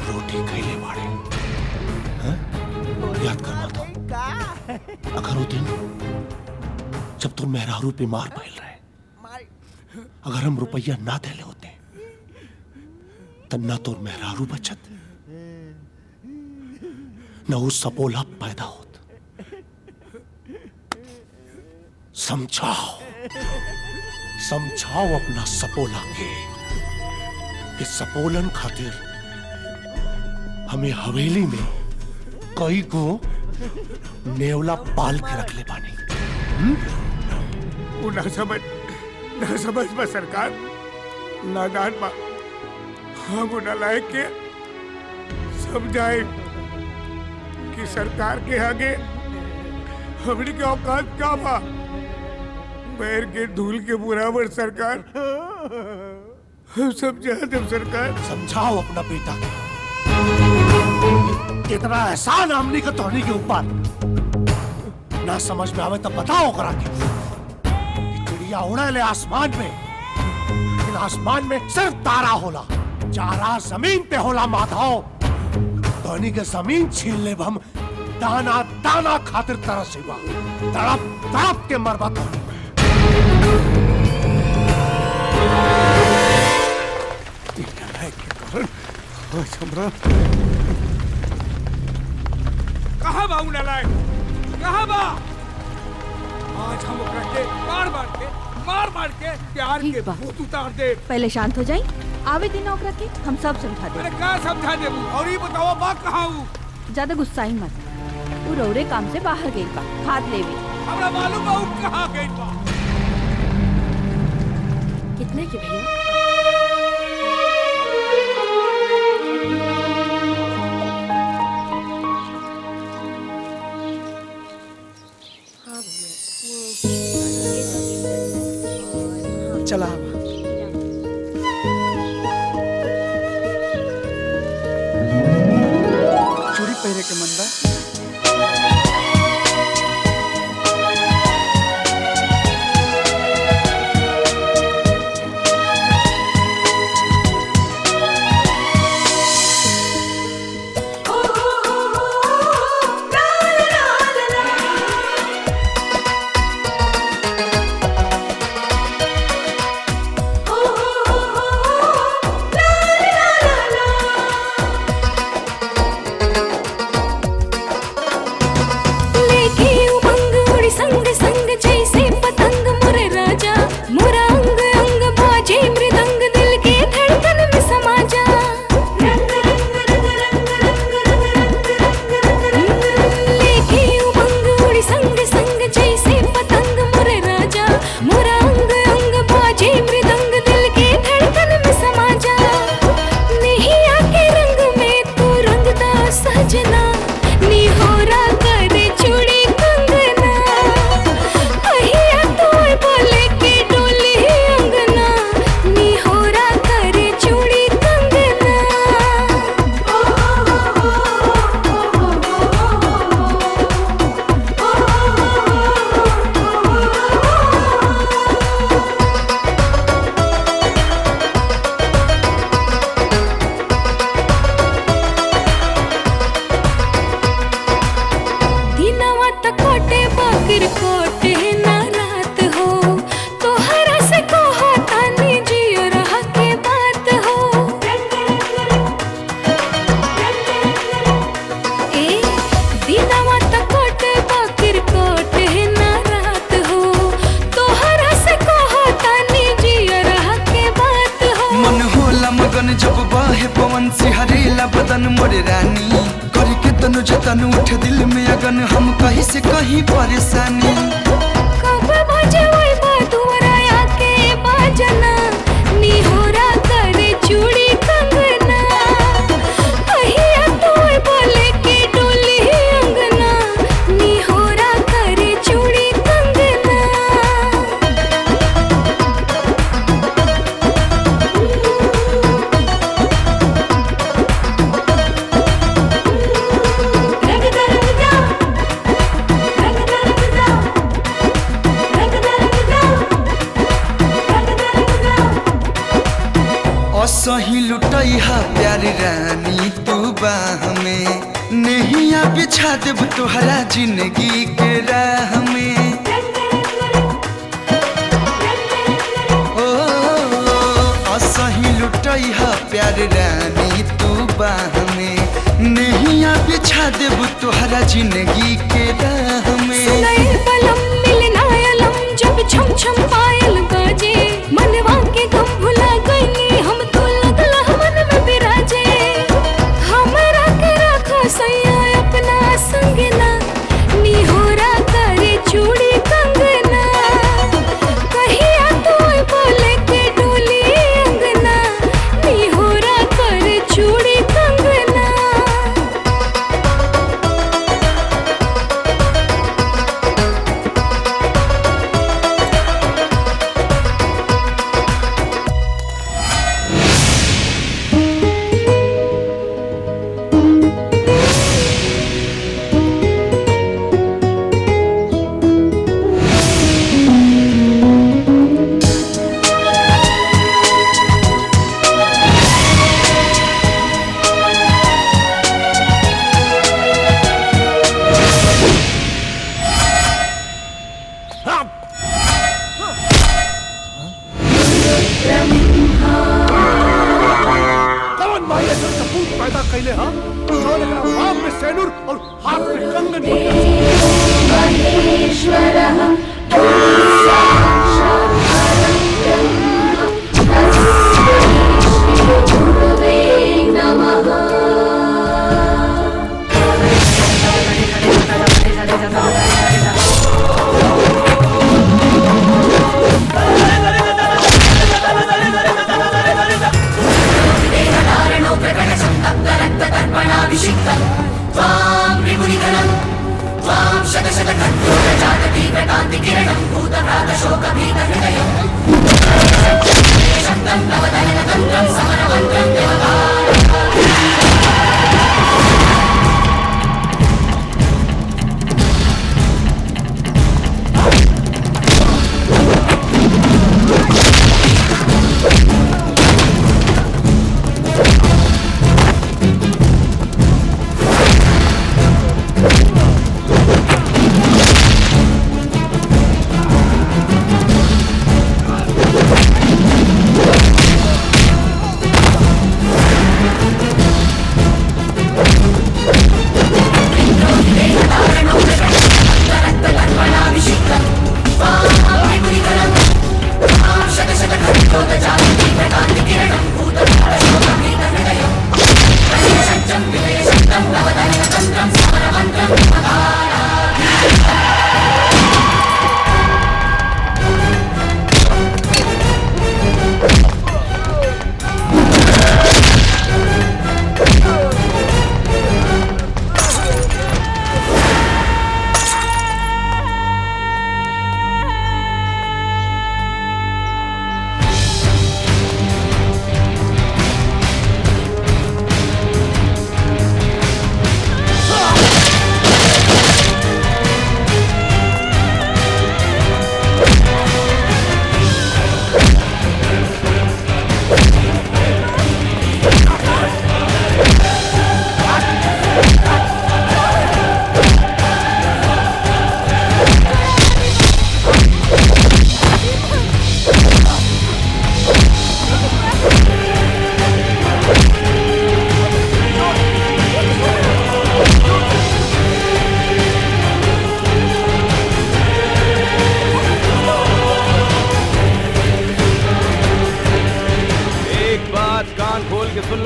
रोटी खैले बाड़े। हैं? याद करना था, अगर वो दिन जब तुम मेहरारू पे मार फैल रहे, अगर हम रुपया ना दे होते तब ना तो मेहरारू बचत न वो सपोला पैदा होता। समझाओ अपना सपोला के कि सपोलन खातिर हमें हवेली में कई को नेवला पाल के रख ले पानी। वो ना समझ बा सरकार, नादान बा। हम उन्हें लायक के समझाए कि सरकार के आगे हमने के औकात का बा। पैर के धूल के बराबर सरकार, हम समझा दे सरकार। समझाओ अपना बेटा कितना एहसान हमने का तोहनी के ऊपर ना समझ में आवे तब बताओ करा के। चिड़िया उड़े ले आसमान में, लेकिन आसमान में सिर्फ तारा होला, चारा जमीन पे होला। माधव तोहनी के जमीन छीन ले हम, दाना दाना खातिर तरसेगा, तड़प तड़प के मरबा तोहनी। कहाँ बा नालायक, कहाँ बा? आज हम ओकरा के मार के प्यार के भूत उतार दे। पहले शांत हो जाई, आवे दिन ओकरा के हम सब समझा दे। अरे क्या समझा दे? और ये बताओ बा कहाँ हूँ? ज्यादा गुस्साई मत, वो रौरे काम से बाहर गई बा, हाथ लेवी। हमरा मालूम बा वो कहाँ गई बा। कितने की भैया? हाँ भैया। चला चूड़ी पहरे के मंदा जब बाहे पवन सिहरेला बदन मोरे रानी करके तनु जतन उठ दिल में अगन हम कहीं से कहीं परेशानी कब बजे वही बातुरा आके बाजना निहोरा करे चूड़ी कंगना कहीं तो बोले के डोली अंगना निहोरा करे चूड़ी कंगना सही लुटाई हा प्यारी रानी तू बाह में नैया बिछा देब तोहरा जिंदगी के राह में ओ सही लुटाई हा प्यारी रानी तू बाह में नैया बिछा देब तोहरा जिंदगी के राह में मिलना अलम जब छम छम पायल बाजे मनवा के गम भुला गई हम तो लगला मन में बिराजे हमरा के रखो सैया अपना संगना निहोरा करे चूड़ी कंगना कहिया तो बोले के डोली अंगना निहोरा करे चूड़ी कंगना पैदा कैले हा जोने का हाथ में सेनुर और हाथ में कंगन त्वां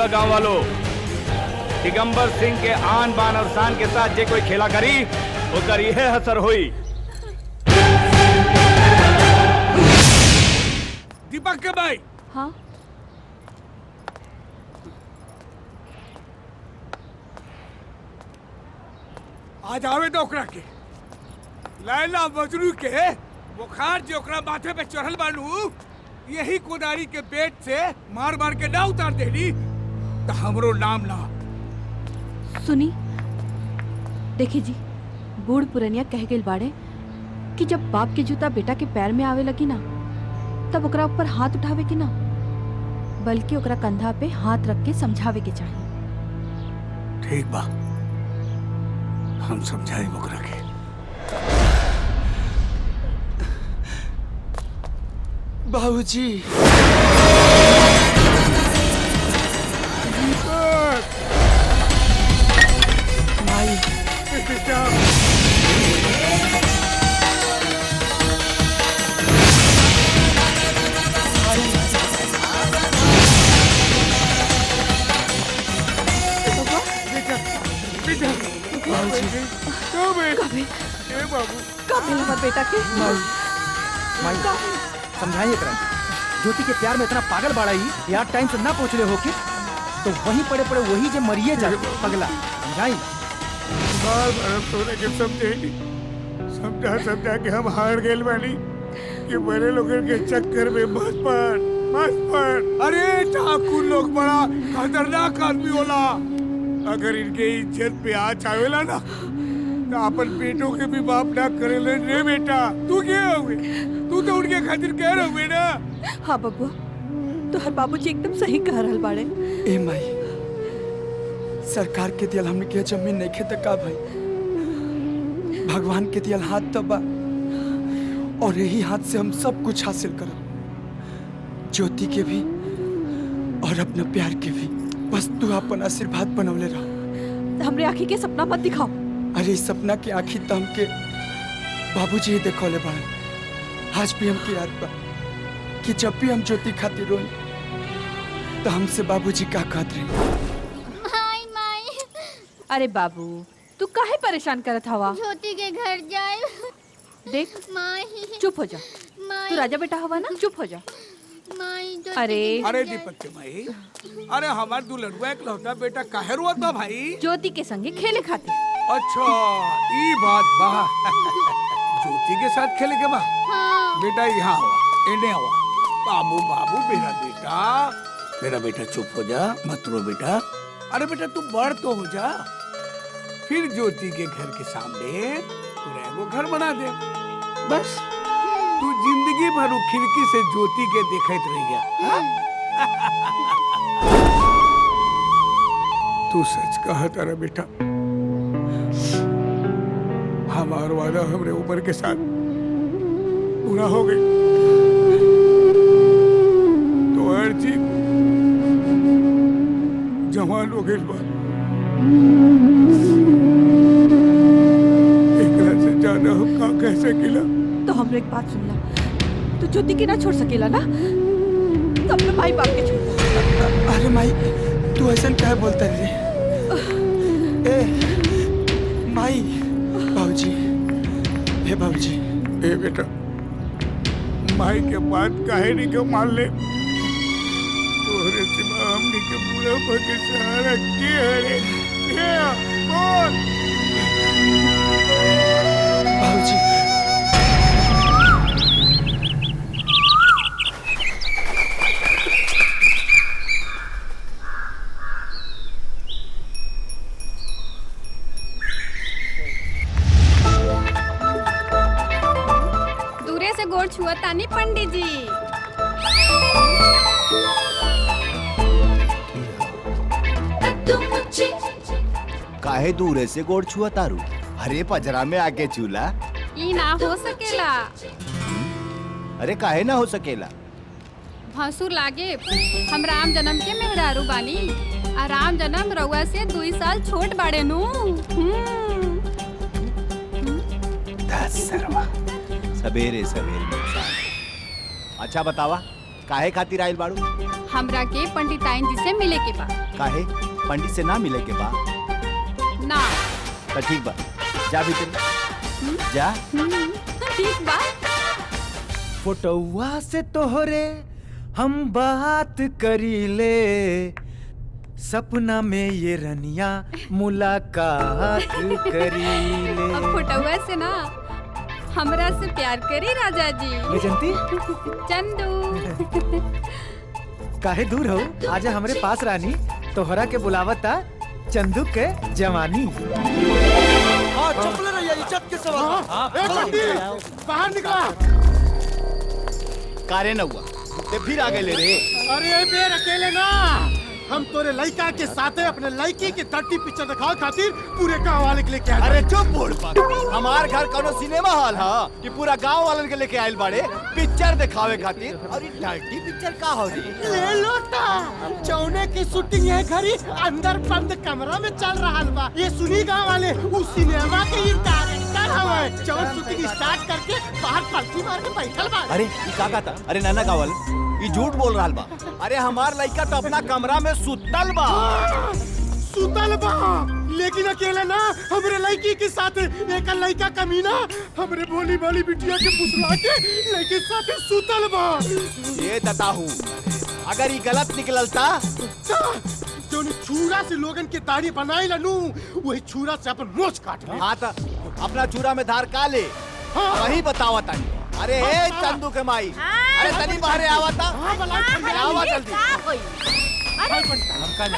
गांव वालों, दिगंबर सिंह के आन बान और शान के साथ जे कोई खेला करी ओकर यह असर हुई। दीपक के भाई। हाँ आज आवे तो ओकरा के लैला मजनू के बुखार जो ओकरा माथे पे चढ़ल बानू, यही कोदारी के पेट से मार मार के ना उतार देली तो हमरो नाम ना। सुनी, देखी जी, बूढ़ पुरनिया कह गइल बाड़े कि जब बाप के जूता बेटा के पैर में आवे लगी ना, तब ओकरा ऊपर हाथ उठावे के ना, बल्कि ओकरा कंधा पे हाथ रख के समझावे के चाहिए। ठीक बा, हम समझाई ओकरा के। बाबूजी, माई, बेटा, बेटा के समझाइए करा, ज्योति के प्यार में इतना पागल बाड़ा ही यार टाइम से ना पहुँचले हो के तो वहीं पड़े पड़े वही जे मरिए जा पगला। समझाई बार बार तोरे के समझेगी, समझा समझा के हम हार गए बानी कि बड़े लोगों के चक्कर में मत पड़। अरे ठाकुर लोग बड़ा खतरनाक आदमी होला, अगर इनके इज्जत पे आ चावेला ना तो अपन बेटों के भी बाप ना करेले रे बेटा। तू क्या हुए? तू तो उनके खातिर कह रहा हुए ना। हाँ बबुआ, तो हर बाबूजी एकदम सही कह रहल बाड़े। ए माई, सरकार के दियल हमने के जमीन नहीं खे तका भाई, भगवान के दियल हाथ तबा और यही हाथ से हम सब कुछ हासिल करब, ज्योति के भी और अपना प्यार के भी। बस तू अपन आशीर्वाद बनवले रहो। हमरे आँखी के सपना मत दिखाओ। अरे सपना के आँखी तो हमके बाबूजी ही देखौले बड़े। आज भी हमकी याद बा कि जब भी हम ज्योति खातिर रोई तो हमसे बाबूजी का कहत रहे। अरे बाबू, तू काहे परेशान करत हवा? ज्योति के घर जाए। देख माई, चुप हो जा। तू राजा बेटा हवा ना, चुप हो जा। अरे दीपक के भाई, अरे हमार दुल्हनुआ इकलौता बेटा काहे रोत बा भाई? ज्योति के संगे खेले खातिर। अच्छा, ई बात बा। ज्योति के साथ खेले के बा? बेटा यहाँ हुआ, इन्हें हुआ। बाबू बाबू मेरा बेटा चुप हो जा, मत रो बेटा। अरे बेटा तू बड़ तो हो जा, फिर ज्योति के घर के सामने पूरा एगो घर बना दे। बस तू जिंदगी भर वो खिड़की से ज्योति के देखत रह गया। तू सच कहा तारा बेटा, हमारा वादा हमरे उम्र के साथ पूरा हो गई। तो हर चीज जवान हो गई बात, एक से ज्यादा हम का कह सकेला। तो हमरे एक बात सुन ला, तू ज्योति के ना छोड़ सकेला ना, तो अपने माई बाप के छोड़। अरे माई तू ऐसा क्या बोलता रे? ए माई, बाबूजी, हे बाबूजी। ए बेटा, माई के बात काहे नहीं क्यों मान ले? तोहरे सिवा हमनी के पूरा भके सहारा के हरे? बोल बाबूजी। दूरे से गोड़ छुआ तानी पंडित जी। काहे दूर से गोड़ छुआ तारू? अरे पजरा में आके छूला। ई ना हो सकेला। अरे काहे ना हो सकेला? भसुर लागे हम राम जन्म के मेहरारू बानी, आ राम जन्म रउआ से 2 साल छोट बाड़े नु। सवेरे सवेरे नुकसान। अच्छा बतावा, काहे खातिर आइल बाड़ू? हमरा के पंडिताइन जी से मिले के बा। काहे? पंडित से ना मिले के बा? ना। तो ठीक बा, जा भीतर जा। ठीक बा। फोटोवा से तोहरे हम बात करी ले, सपना में ये रनिया मुलाकात करी ले। अब फोटोवा से ना हमरा से प्यार करी राजा जी। बेजंती चंदू काहे दूर हो? आजा हमरे पास रानी, तोहरा के बुलावता चंदू के जवानी। हाँ चुप ले रही, इज्जत के सवाल। ए पंडित बाहर निकला। कारे न हुआ ते फिर आगे ले रे। अरे बेर अकेले ना, हम तोरे लड़का के साथे अपने लड़की की 30 पिक्चर दिखाओ खातिर पूरे गांव वाले के लेके आए। अरे चुप बोल पा, हमार घर कोनो सिनेमा हॉल हा कि पूरा गांव वालन के लेके आइल बाड़े पिक्चर दिखावे खातिर? और ये 30 पिक्चर का हो रही? ले लोटा, चौने की शूटिंग है घरी अंदर बंद कमरा में चल रहा बा। ये सुनी गांव वाले उस सिनेमा के ही डायरेक्टर हवे। चौन शूटिंग स्टार्ट करके बाहर पलटी मार के बैठल बा। अरे ये का था? अरे नाना कावल ये झूठ बोल रहा बा। अरे हमार लड़का तो अपना कमरा में सुतल बा। सुतल बा, लेकिन अकेले ना, हमरे लड़की के साथ एक लड़का कमीना हमरे भोली भाली बिटिया के फुसला के लड़के साथ सुतल बा। ये बताहू, अगर ये गलत निकलता जो छुरा से लोगन के दाढ़ी बनाई लनू, वही छुरा से अपन मोछ काट ले। हाँ तो अपना छुरा में धार का ले, वही बतावा तानी। अरे हे चंदू के माई, अरे तनी बाहर आवता। आवा जल्दी। अरे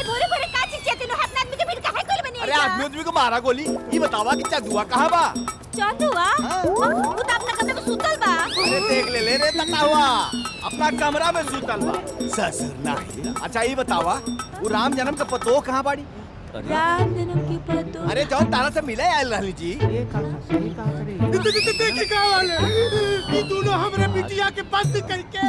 बोरे बोरे का चीज चाहते नो? हाथ आदमी के बीच काहे कोल बनी? अरे आदमी को मारा गोली। ये बतावा कि चंदुआ कहाँ बा? चंदुआ वो तो अपना कमरे में सुतल बा। अरे देख ले ले रे ततावा, अपना कमरा में सुतल बा। ससुर नहीं। अच्छा ये बतावा, वो राम जन्म का पतो कहाँ बाड़ी? राम जन्म की पतो। अरे जौन तारा से मिले आयल रहली जी। देखी का वाले ये दोनों हमरे बिटिया के बंद करके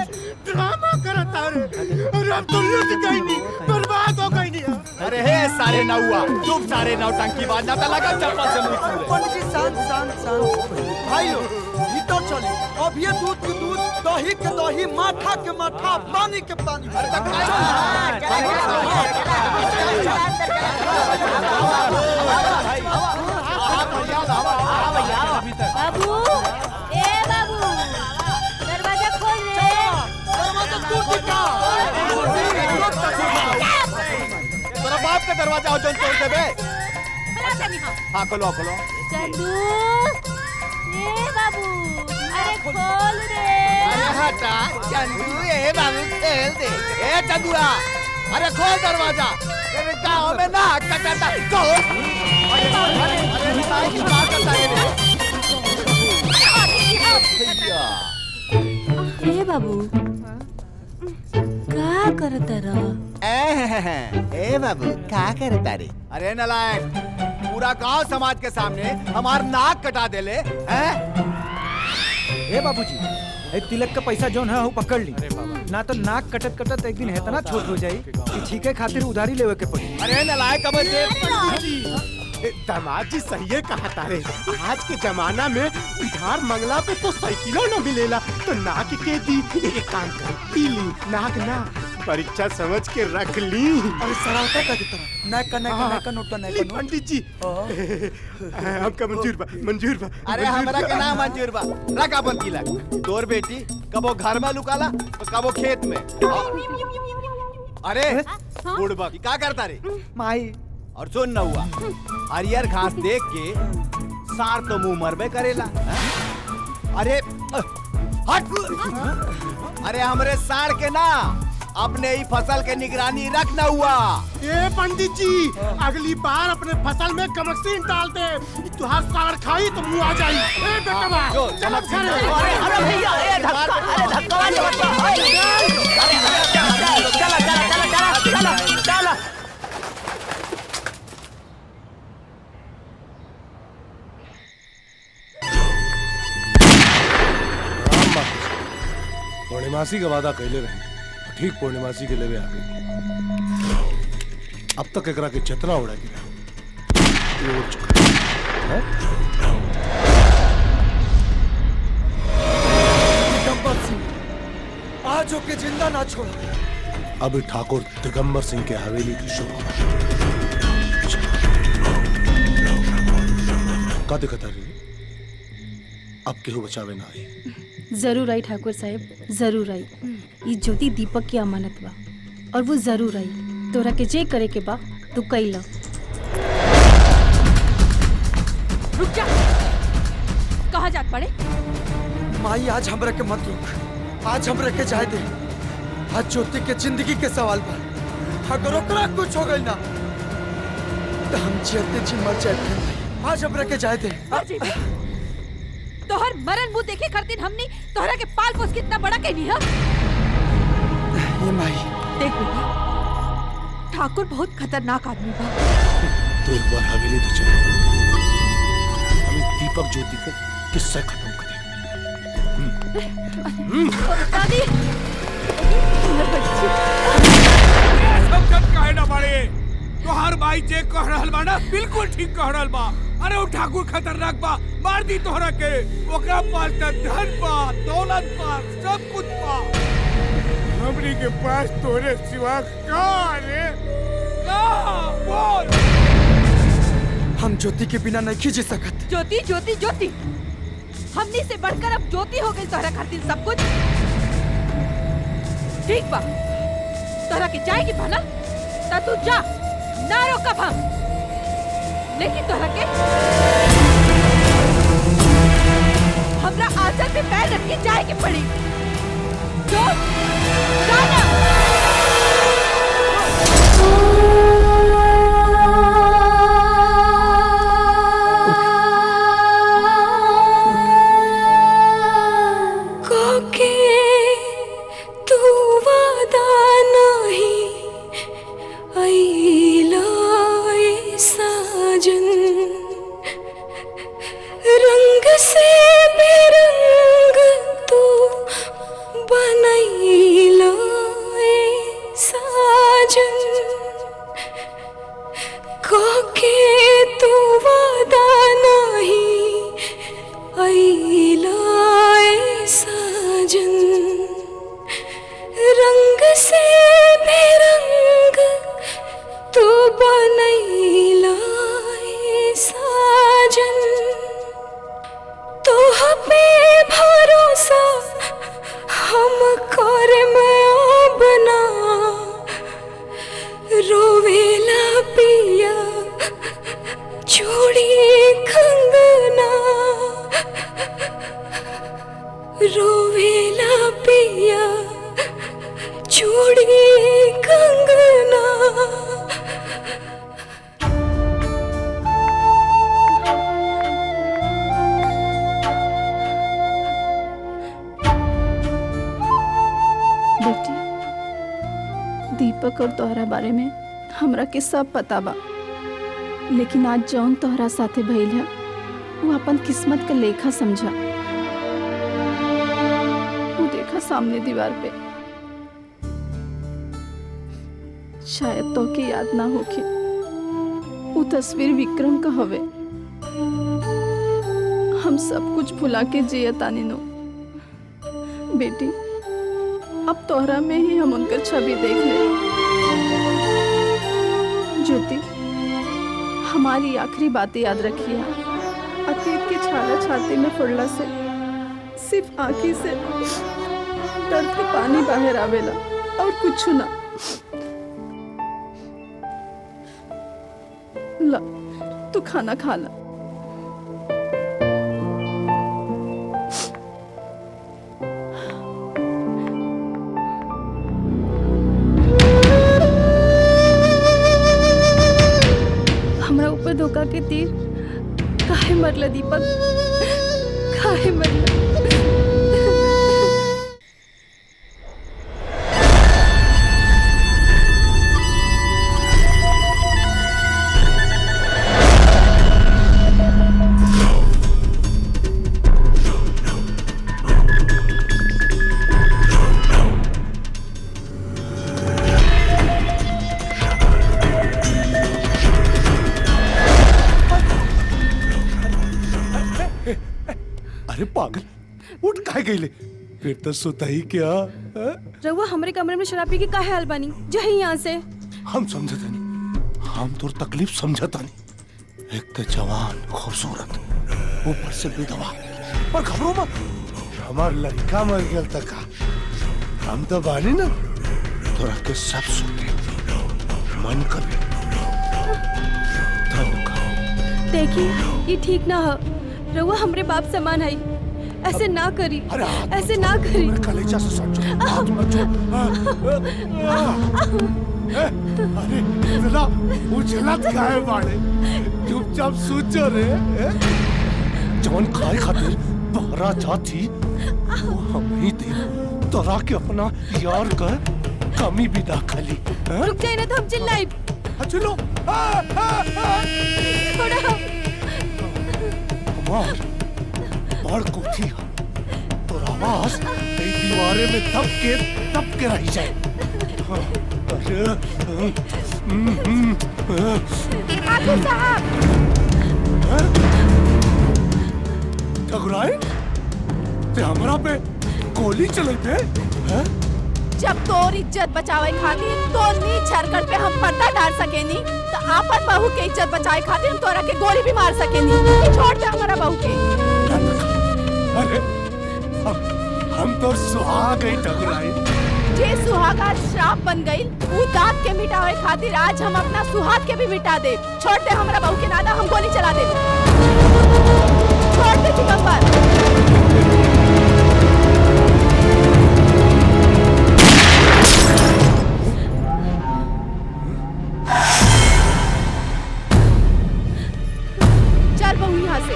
ड्रामा करता रे। अरे अब तो लुट गई नी, बर्बाद हो गई नी। अरे हे सारे नौआ, तुम सारे नौटंकी बाज जाता लगा चप्पल से मुंह छू पंडित शांत शांत शांत। भाई लोग भीतर चली, अब ये दूध के दूध, दही के दही, माठा के माठा, पानी के पानी। बाबू, ए बाबू, दरवाजा खोल रे। दरवाजा तू टिका। तेरा बाप का दरवाजा हो जो तोड़ दे बे। बड़ा नहीं हो। हाँ खोलो खोलो। चंदू, ए बाबू, कटा चंदू ए बाबू खेल दे। ए चंदूरा अरे खोल दरवाजा, तेरे गाँव में ना कटाता खोल। अरे क्या करता है हे बाबू का करता रहा? ए बाबू क्या करता रे? अरे नलायक, पूरा गांव समाज के सामने हमार नाक कटा देले हैं? ए बाबूजी, एक तिलक का पैसा जोन है वो पकड़ ली, ना तो नाक कटत कटत एक दिन इतना छोट हो जाई कि छीके खातिर उधारी लेवे के पड़ी। अरे नलायक अब दामाद जी सही है कहा तारे। आज के जमाना में उधार मंगला पे तो साइकिलों न मिलेला, तो नाक के दी। एक काम कर पी ली, नाक ना परीक्षा समझ के रख ली। अरे सराहता का कितना नाक का नोट का नाक का नोट। पंडित जी हमका मंजूर बा। अरे हमरा के ना मंजूर बा। रख अपन तिलक। तोर बेटी कबो घर में लुकाला तो कबो खेत में। अरे बुढ़बा क्या करता रे? माई और सुन न हुआ, हरियर घास देख के सार तो मुंह मरबे करेला। अरे हट। अरे हमरे सार के ना अपने ही फसल के निगरानी रख न हुआ। ए पंडित जी, अगली बार अपने फसल में कमक्सीन डाल दे, तुहार सार खाई तो मुंह आ जाई। ए बेटा जो कमक्सीन। अरे भैया ए धक्का, अरे धक्का वाले चला। पूर्णिमासी का वादा कैले रहे, ठीक पूर्णिमासी के लेवे आ गई। अब तक एकरा के चतना उड़ा गिरा, ये उड़ चुका है। दिगंबर सिंह आज होके जिंदा ना छोड़ा। अब ठाकुर दिगंबर सिंह के हवेली की शुरुआत। का दिक्कत है? अब केहू बचावे ना आई। जरूर आई ठाकुर साहब, जरूर आई। ये ज्योति दीपक की अमानत बा और वो जरूर आई। तोरा के जे करे के बा तू कइला। रुक जा, कहाँ जात पड़े? माई आज हमरा के मत रोक, आज हमरा के जाए दे। आज ज्योति के जिंदगी के सवाल बा। अगर ओकरा कुछ हो गइल ना तो हम जियते जी मर जाए। आज हमरा के जाए दे। तोहर मरन मुंह देखे खातिर हमनी तोहरा के पाल पोस कितना बड़ा कहनी है। ये माई देख बेटा, ठाकुर बहुत खतरनाक आदमी बा। तो एक बार हवेली तो चलो, हमें दीपक ज्योति को किस्सा खत्म कर दे। दादी सब काहे ना बाड़े? तोहार भाई जे कह रहल बा ना बिल्कुल ठीक कह रहल बा। अरे वो ठाकुर खतरनाक बा, मार दी तोहरा के। ओकरा पास त धन बा, दौलत बा, सब कुछ बा। हमनी के पास तोरे सिवा का रे? का बोल। हम ज्योति के बिना नहीं जी सकत। ज्योति ज्योति ज्योति, हमनी से बढ़कर अब ज्योति हो गई तोहरा खातिर सब कुछ। ठीक बा, तोहरा के जाएगी बना ता तू जा, ना रोकब हम। लेकिन तोहरा के हमरा आंचल पे पैर रख के जाए के पड़ी। जो जाना। रंग से बेरंग तू बनैला साजन, काके तू वादा नहीं आइला साजन। रंग से बेरंग तू बनैला साजन, तोह पे भरोसा हम कर में बना। रोवेला पिया चूड़ी कंगना, रोवेला पिया चूड़ी कंगना। बेटी, दीपक और तोहरा बारे में हमरा के सब पता बा, लेकिन आज जौन तोहरा साथे भइल है वो अपन किस्मत का लेखा समझा। वो देखा सामने दीवार पे, शायद तो के याद ना होके वो तस्वीर विक्रम का हवे। हम सब कुछ भुला के जियतानी नो बेटी, अब तोहरा में ही हम उनकर छवि देख ले। ज्योति, हमारी आखिरी बातें याद रखिए। अतीत की छाला छाती में फुड़ला से सिर्फ आंखी से दर्द के पानी बाहर आवेला और कुछ ना। ला, तू खाना खा ला। हमरा ऊपर धोखा के तीर काहे मरला दीपक, काहे मरला? अरे पागल, उठ काहे गईले? फिर तो सोता ही क्या? रहुआ हमरे कमरे में शराब पी के काहे आल बानी? जही यहाँ से। हम समझता नहीं, हम तोर तकलीफ समझता नहीं। एक तो जवान खूबसूरत, ऊपर से विधवा, पर घबरो मत, हमार लड़का मर गया तक हम तो बानी ना, तोरा के सब सुते मन करे देखी, ये ठीक ना हो। रहुआ हमरे बाप समान है, ऐसे ना करी, ऐसे ना करी। कलेजा से समझो, हाथ मत छोड़। अरे इतना उछलत काहे बाड़े? चुपचाप सोचो रे। जौन खाए खातिर बहरा जाती वो हम ही दे, तोरा के अपना यार का कमी भी ना खाली। रुक जाए ना तो हम चिल्लाए। चलो बड़ कोठी तो आवाज दीवारे में दब के रह जाए। ठकुराइन, ते हमरा पे गोली चले थे? जब तोर इज्जत बचावे खातिर तोर नीच हरकत पे हम पर्दा डाल सकेनी, तो आपन बहू के इज्जत बचाए खातिर हम तोरा के गोली भी मार सकेनी। छोड़ दे हमारा बहू के। अरे हम तो सुहाग गई ठकुराइन। जे सुहागा श्राप बन गई, वो दांत के मिटावे खातिर आज हम अपना सुहाग के भी मिटा दे। छोड़ दे हमारा बहू के, नादा हम गोली चला दे। छोड़ दे दिगंबर। चल बहू यहाँ से।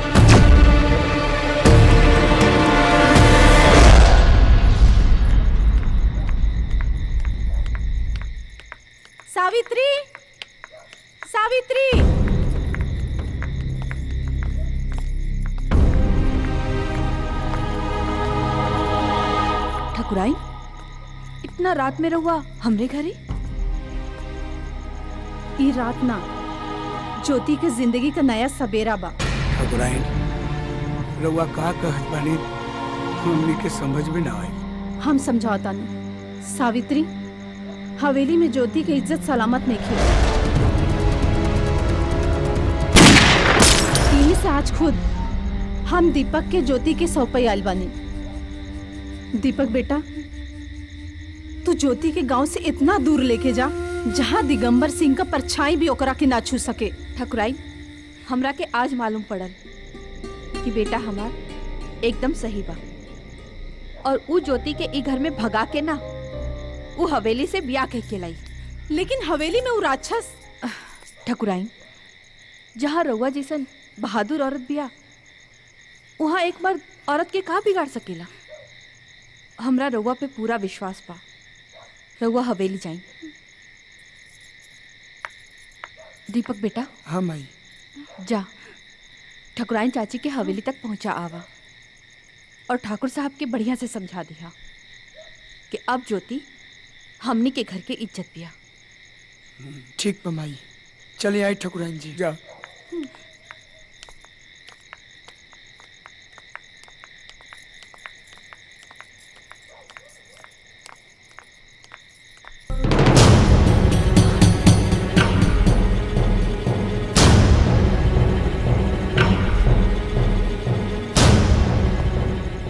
सावित्री, सावित्री। ठकुराइन, इतना रात में रहुआ हमरे घरे? ई रात ना, ज्योति के जिंदगी का नया सवेरा बा। ठकुराइन, रउआ का कहत बानी हमनी के समझ में ना आई। हम समझौता नहीं। सावित्री, हवेली में ज्योति की इज्जत सलामत नहीं थी। यही से आज खुद हम दीपक के ज्योति के सौंपई आइल बानी। दीपक बेटा, तू ज्योति के गांव से इतना दूर लेके जा जहां दिगंबर सिंह का परछाई भी ओकरा के ना छू सके। ठकुराइन, हमरा के आज मालूम पड़ल कि बेटा हमार एकदम सही बा और ऊ ज्योति के ई घर में भगा के ना ऊ हवेली से ब्याह कह के लाई। लेकिन हवेली में वो राक्षस। ठकुराइन, जहाँ रउआ जैसन बहादुर औरत बिया वहाँ एक बार औरत के का बिगाड़ सकेला। हमरा रउआ पे पूरा विश्वास बा। रउआ हवेली जाई। दीपक बेटा। हाँ माई। जा ठकुराइन चाची के हवेली तक पहुंचा आवा और ठाकुर साहब के बढ़िया से समझा दिया कि अब ज्योति हमनी के घर के इज्जत बिया। ठीक बा माई, चलिए आई ठकुराइन जी। जा।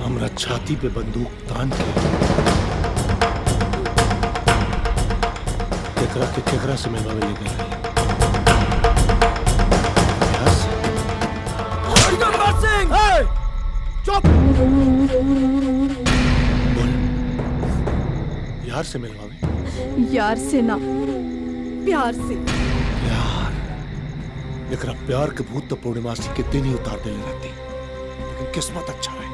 हमरा छाती पे बंदूक तान के केकरा से मिलवावे ले गए दिगंबर सिंह। चुप। बोल, यार से मिलवावे? यार से ना, प्यार से। प्यार? एकरा प्यार के भूत तो पूर्णिमासी के दिन ही उतार देले रहती, लेकिन किस्मत अच्छा है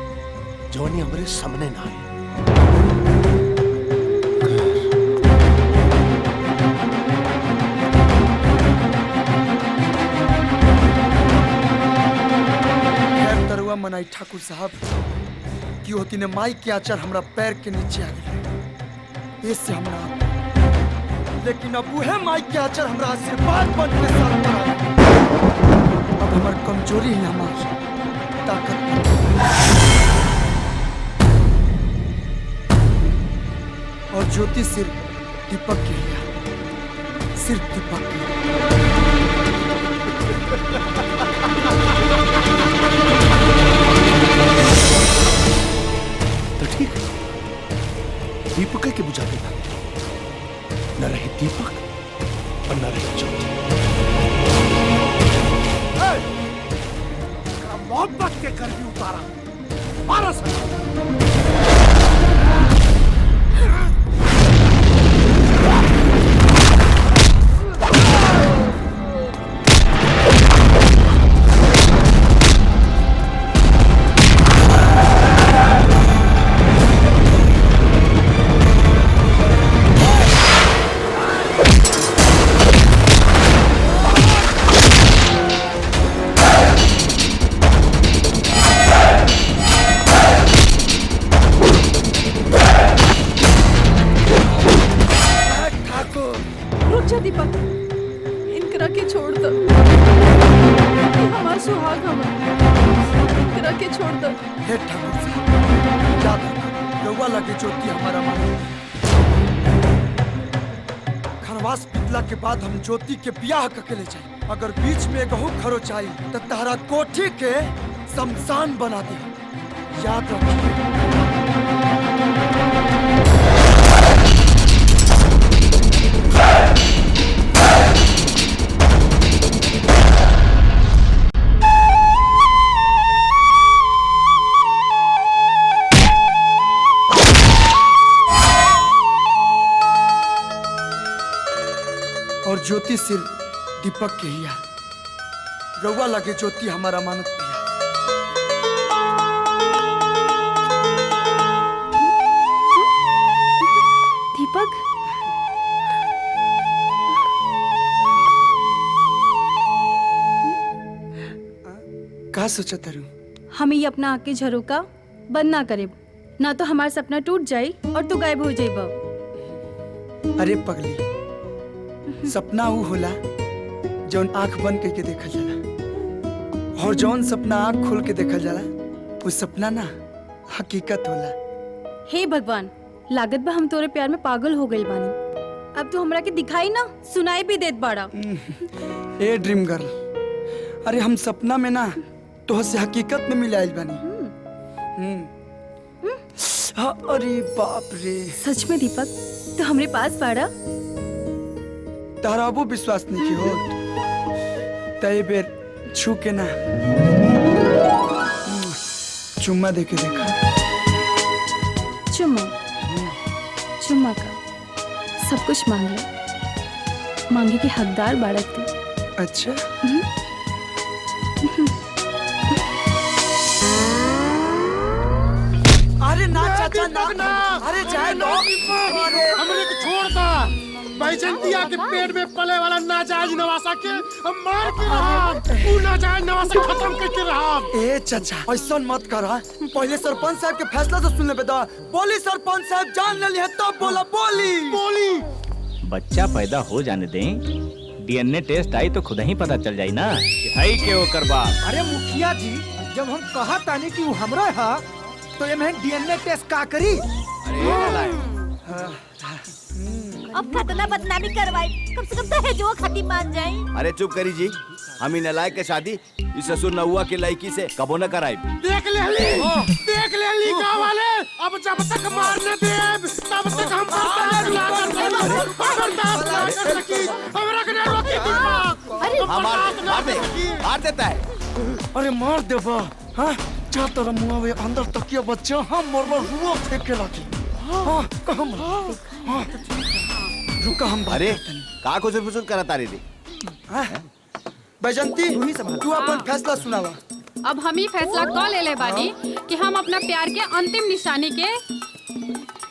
जवानी हमारे सामने ना आए। मनाई ठाकुर साहब की होती ने माई के आचर हमरा पैर के नीचे आ गए, इससे हम ना, लेकिन अब वह माई के आचर हमरा आशीर्वाद बन के सर पर आ गए। अब हमार कमजोरी है हमारी ताकत। और ज्योति सिर्फ दीपक के लिए, सिर्फ दीपक के लिए। तो ठीक, दीपक के बुझा देना, न रहे दीपक और न रहे ज्योति। मोहब्बत के कर भी उतारा, मारा दीपक, इनकरा के छोड़ दो, हमारा सुहाग इनकरा के छोड़ दो। हे ठाकुर साहब, याद रखो, रउआ लगे ज्योति हमारा मान। खरवास पितला के बाद हम ज्योति के ब्याह करके ले जाए। अगर बीच में गहू खरोच आई तो तहरा कोठी के शमशान बना दे, याद रखिए। और ज्योति सिर दीपक के हिया, रउआ लगे ज्योति हमारा मानत पिया। दीपक, का सोचा तरु? हम ही अपना आँख के झरोका बंद ना करे, ना तो हमारा सपना टूट जाये और तू गायब हो जाइबा। अरे पगली, सपना वो होला जौन आंख बंद करके देखल जाला, और जौन सपना आंख खोल के देखल जाला वो सपना ना हकीकत होला। हे भगवान, लागत बा हम तोरे प्यार में पागल हो गइल बानी। अब तू हमरा के दिखाई ना सुनाई भी देत बाड़ा। ए ड्रीम गर्ल, अरे हम सपना में ना तो से हकीकत में मिलाइल बानी। हाँ, अरे बाप रे, सच में दीपक तो हमरे पास बाड़ा? तारा वो विश्वास नहीं की हो तय बेर छू के ना चुम्मा दे के देखा। चुम्मा चुम्मा का सब कुछ मांग लो, मांगे के हकदार बाड़क तू। अच्छा अरे ना चाचा ना, अरे जाए लो। अरे हमने को छोड़ दा बैजंतिया के पेट में पले वाला नाजायज नवासा के हम मार के रहा तू नाजायज नवासा खत्म करके रहा। ए चाचा ऐसा मत करा, पहले सरपंच साहब के फैसला तो सुनने पे दो। बोली सरपंच साहब जान ले लिया तब बोला बोली बोली। बच्चा पैदा हो जाने दें, डीएनए टेस्ट आई तो खुद ही पता चल जाई ना कि है के ओकर बाप। अरे मुखिया जी, जब हम कहा तानी कि वो हमरा है तो ये में डीएनए टेस्ट का करी। अब खतना बदनामी करवाई, कम से कम दहेजो खाती मान जाए। अरे चुप करी जी, हम ही नलायक के शादी इस ससुर नौआ के लड़की से कबो न कराई। देख ले ली गाँव वाले, अब जब तक मारने दे तब तक हम बर्दाश्त ना कर सकी। हम रखने रोकी दिमाग। मार देता है। अरे मार दे बा, हाँ जा तेरा मुँह में अंदर तकिया बच्चा, हम मरवा हुआ फेंक के लागी। हाँ कहाँ मर, हाँ रुका हम। अरे का कुछ फुसुल करा तारी थी। बैजंती तू अपन फैसला सुनावा। अब हम ही फैसला कर ले ले बानी कि हम अपना प्यार के अंतिम निशानी के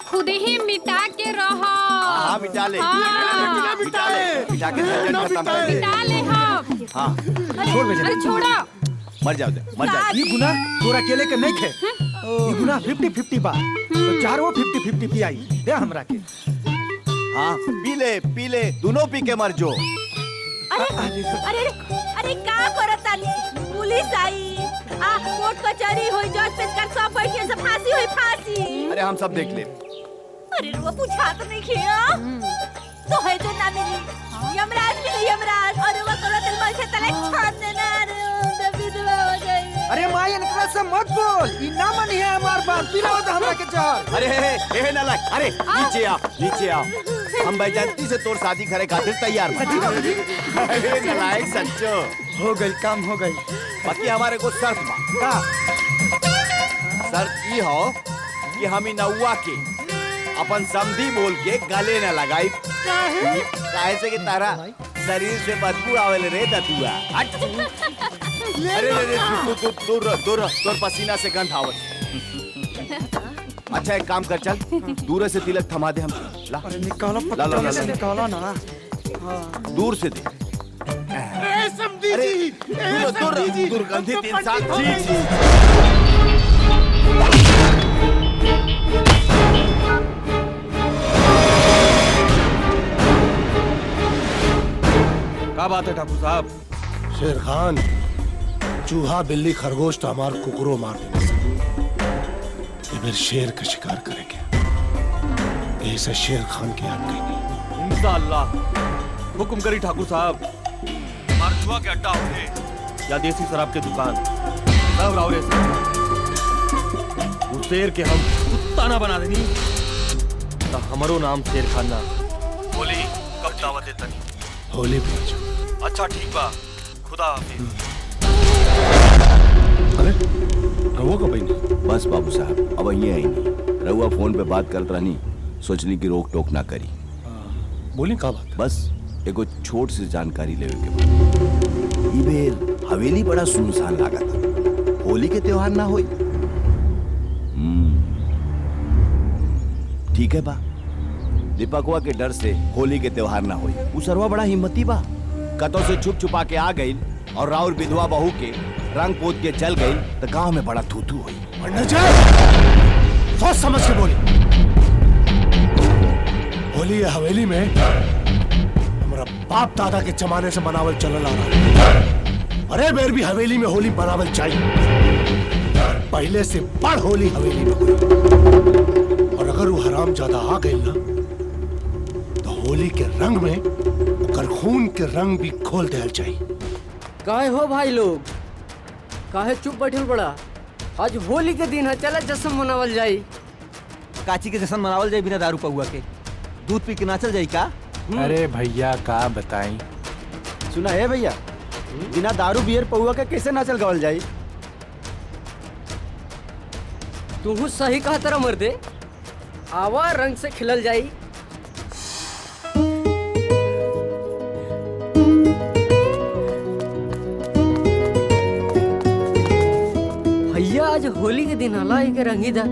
खुद ही मिटा के रहो। हाँ मिटा ले, मिटा के मिटा ले हम। हाँ अरे छोड़ो, मर जाओ दे, मर जाओ। ये गुना तोरा अकेले के नहीं खे, ये गुना 50-50 बा, तो चारों 50-50 पियाई दे हमरा के। हाँ पी ले दोनों पी के मर जो। अरे अरे अरे का करतानी, पुलिस आई आ कोर्ट कचहरी होई, जज पेश कर सब बैठे से फांसी होई फांसी। अरे हम सब देख ले। अरे रुआ पूछा तो नहीं किया तो है जो ना मिली यमराज मिली यमराज। और वो करो दिल में से तले छान देना। अरे विधवा हो गई। अरे माई इनकरा से मत बोल, ई ना मनी है हमार बात, पिलाओ तो हमरा के जहर। अरे हे नालायक, अरे नीचे आ हम बैजंती से तोर शादी करे खातिर तैयार। अरे नालायक सच्चो हो गई, काम हो गई। बाकी हमारे को शर्त बा। शर्त ई हो कि हम इ नौआ के अपन समधी बोल के गले न लगाई। काहे से कि तारा शरीर से बदबू आवेले रे दतुआ। अरे दूर तोर पसीना से गंध आवत। अच्छा एक काम कर, चल दूर से तिलक थमा दे हम। ला अरे निकाला से निकाला ना। दूर से दे। समझी जी, दुर्गंधित इंसान। जी क्या बात है ठाकुर साहब? शेर खान, चूहा बिल्ली खरगोश तो हमार कुकरो मार देने से ये फिर शेर का शिकार करेंगे। ऐसे शेर खान की याद कहेंगे। इंशाअल्लाह। हुक्म करी ठाकुर साहब। मारचुआ के अड्डा होगे या देसी शराब के दुकान, सब रावरे से उस शेर के हम कुत्ता ना बना देनी तो हमारो नाम शेर खान ना। बोली कब दावत देता नहीं? होली पे। अच्छा ठीक बा, खुदा हाफिज। अरे रहुआ कब आई? बस बाबू साहब अब ये आई नहीं। रहुआ फोन पे बात करत रहनी, सोचली कि रोक टोक ना करी। बोली का बात? बस एगो छोट सी जानकारी लेवे के बाद। ई बेर हवेली बड़ा सुनसान लागत, होली के त्योहार ना होई। ठीक है बा, दीपकवा के डर से होली के त्योहार ना होई। उसरवा बड़ा हिम्मती बा, कतौ से छुप छुपा के आ गई और राउर विधवा बहू के रंग पोत के चल गई तो गांव में बड़ा थूथू हुई। सोच समझ के बोली। होली हवेली में हमारा बाप दादा के जमाने से मनावल चलल आ रहा है। अरे बेर भी हवेली में होली मनावल चाहिए। पहले से बड़ होली हवेली में हुई। और अगर वो हराम ज्यादा आ गई ना तो होली के रंग में उकर खून के रंग भी खोल देना चाहिए। काहे हो भाई लोग, काहे चुप बैठल बड़ा? आज होली के दिन है, चला जश्न मनावल जाई। काची के जश्न मनावल जाई बिना दारू पहुआ के? दूध पी के नाचल जाई का? अरे भैया का बताई। सुना है भैया, बिना दारू बियर पहुआ के कैसे नाचल गवल जाई? तू सही कहा तेरा मर्दे। आवा रंग से खिलल जाई। भैया आज होली के दिन हला के रंगी दा।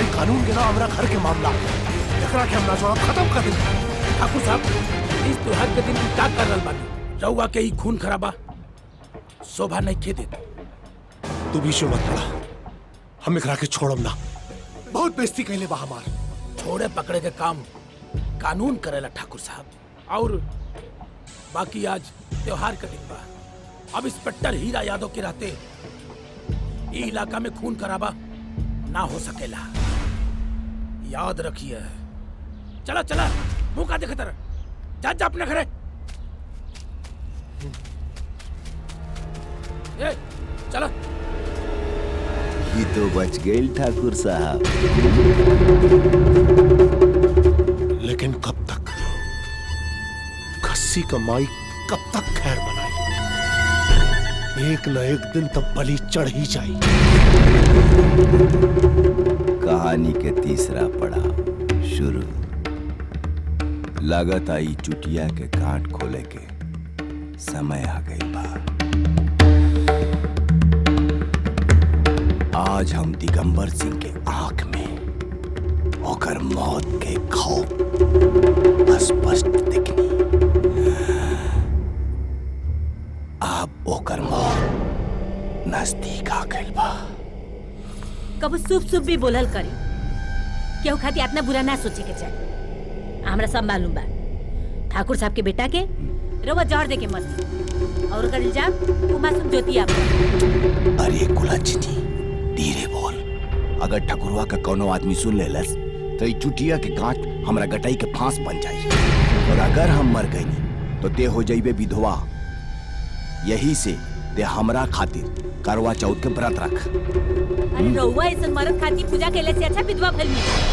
कानून के ना हमरा घर के मामला एकरा के हमरा छोड़ा खत्म कर दे। ठाकुर साहब इस त्योहार के दिन का कर रहल बानी रउआ के ई खून खराबा शोभा नहीं खे देत। तू बीच में मत पड़ा, हम एकरा के छोड़म ना, बहुत बेइज्जती कैले बा हमार। छोड़े पकड़े के काम कानून करेला ठाकुर साहब। और बाकी आज त्योहार का दिन बा, अब इंस्पेक्टर हीरा यादव के रहते ई इलाका में खून खराबा ना हो सकेला, याद रखिए। चला चला मुंह का देखता रह, जा जा अपने घरे। ए चला। ये तो बच गए ठाकुर साहब। लेकिन कब तक खस्सी कमाई कब तक खैर बनाई, एक न एक दिन तब बलि चढ़ ही जाए। कहानी के तीसरा पड़ाव शुरू। लागत आई चुटिया के कांट खोले के समय आ गई बा। आज हम दिगंबर सिंह के आंख में ओकर मौत के खौफ स्पष्ट दिखनी। अब ओकर मौत नजदीक आ गई बा। कब शुभ शुभ भी बोलल करी, केहू खातिर इतना बुरा ना सोचे के चाहिए। हमरा सब मालूम बा, ठाकुर साहब के बेटा के रवा जहर दे के मत और ओकर इल्जाम वो मासूम ज्योतिया पर। अरे कुलच्छनी धीरे बोल, अगर ठकुरवा का कोनो आदमी सुन लेलस तो ई चुटिया के गांठ हमरा गटाई के फांस बन जाई, और अगर हम मर गईनी तो ते हो जाइबे विधवा। यही से ते हमरा खातिर करवा चौथ के व्रत रख। अरे रउआ ऐसन मरद खातिर पूजा कैले से अच्छा विधवा भइल मिली।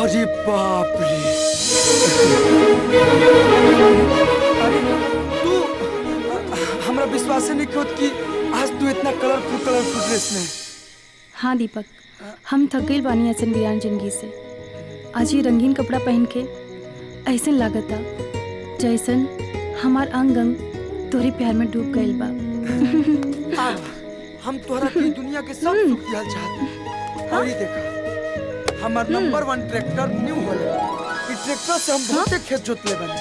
अरे बाप रे। अरे तू हमरा विश्वास नहीं होत कि आज तू इतना कलरफुल ड्रेस में। हाँ दीपक, हम थक गई बानी ऐसन वीरान जिंदगी से। आज ये रंगीन कपड़ा पहन के ऐसन लागता जैसन हमार अंग अंग तोरी प्यार में डूब गइल बा। हम तोहरा की दुनिया के सब सुख दिया चाहते। और ये देखा हमार नंबर 1 ट्रैक्टर न्यू हॉलैंड। इस ट्रैक्टर से हम बहुते खेत जोतले बने।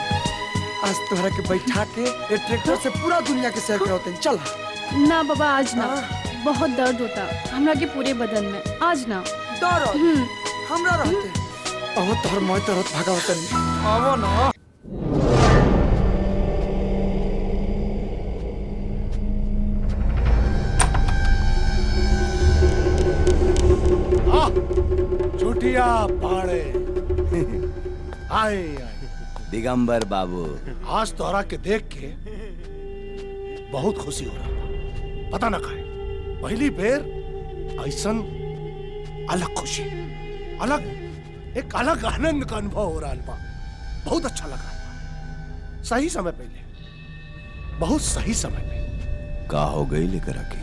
आज तोहरा के बैठा के ये ट्रैक्टर से पूरा दुनिया के सैर कराते हैं। चल ना बाबा, आज ना। बहुत दर्द होता हमरा के पूरे बदन में। आज ना। दर्द हमरा रहते। अब तोहर मोय तरत भागावतन। आवो ना। चुटिया पाड़े आए दिगंबर बाबू, आज तोहरा के देख के बहुत खुशी हो रहा। पता ना काहे पहली बेर ऐसन अलग खुशी, एक अलग आनंद का अनुभव हो रहा बा। बहुत अच्छा लग रहा। सही समय पहले, बहुत सही समय पे का हो गई लेकर आके?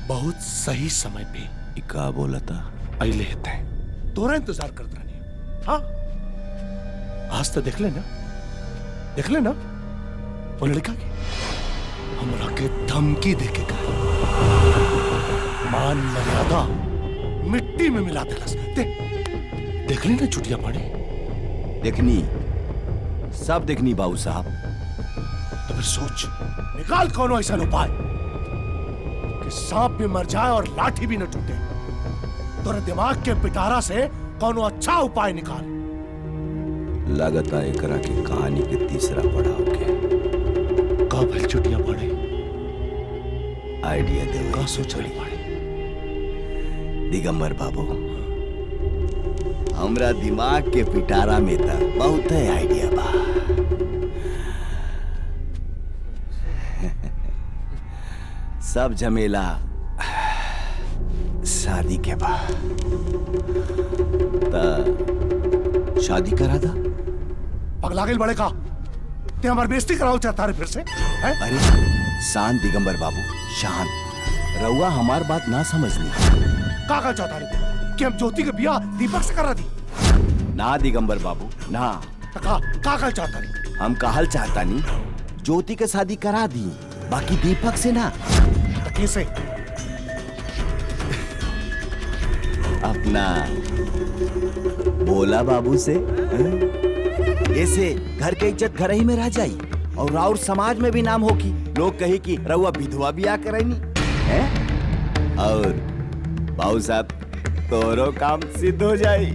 बहुत सही समय पे का बोला था? अले है तोरा इंतजार करता नहीं। हाँ आज तो देख लेना वो लड़का के हमरा के धमकी दे के गए। मान मर्यादा मिट्टी में मिला देलस। देख ली ना चुटिया पाड़ी? देखनी, सब देखनी बाबू साहब। तो फिर सोच निकाल कौन ऐसा उपाय कि सांप भी मर जाए और लाठी भी न टूटे। तोरे दिमाग के पिटारा से कौन अच्छा उपाय निकाल। लागता एकरा की कहानी के तीसरा पड़ाव के का भल चुटिया पड़े आइडिया दे का सोचली पड़े। दिगंबर बाबू, हमरा दिमाग के पिटारा में था बहुत है आइडिया बा। सब झमेला शादी के बाद शादी करा था। पगला गेल बड़े का ते हमार बेइज्जती कराओ चाहता रे फिर से है? अरे शांत दिगंबर बाबू, शांत रउआ हमार बात ना समझनी। का चाहता रे कि हम ज्योति के बियाह दीपक से करा दी? ना दिगंबर बाबू ना। का चाहता रे? हम कहल चाहता नहीं ज्योति के शादी करा दी, बाकी दीपक से ना। कैसे? अपना बोला बाबू से। ऐसे घर के इज्जत घर ही में रह जाई और राउर समाज में भी नाम होगी। लोग कहे कि रउआ विधवा बियाह करैनी है। और बाबू साहब तोरो काम सिद्ध हो जाई।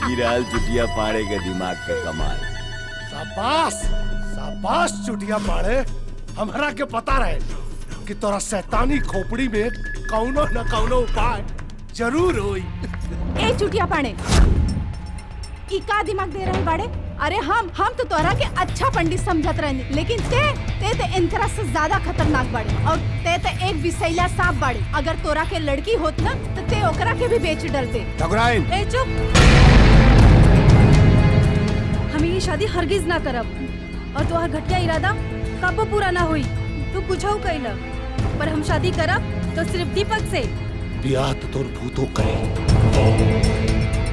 गिराल चुटिया पाड़े के दिमाग का कमाल। शाबाश चुटिया पाड़े। हमरा के पता रहे कि तोरा शैतानी खोपड़ी में कौनो न कौनो उपाय जरूर होई। ए चुटिया पाड़े, ई का दिमाग दे रहे बाड़े? अरे हम तो तोरा के अच्छा पंडित समझत रहनी, लेकिन ते इनकरा से ज्यादा खतरनाक बाड़े। और ते एक विषैला सांप बाड़े। अगर तोरा के लड़की होत ना तो ते ओकरा के भी बेच डलते। ए चुप, हम ये शादी हरगिज ना करब और तोहर घटिया इरादा कबो पूरा ना हुई। तू कुछो कइला, पर हम शादी करब तो सिर्फ दीपक से। बियाह तो तोर भूतो करे।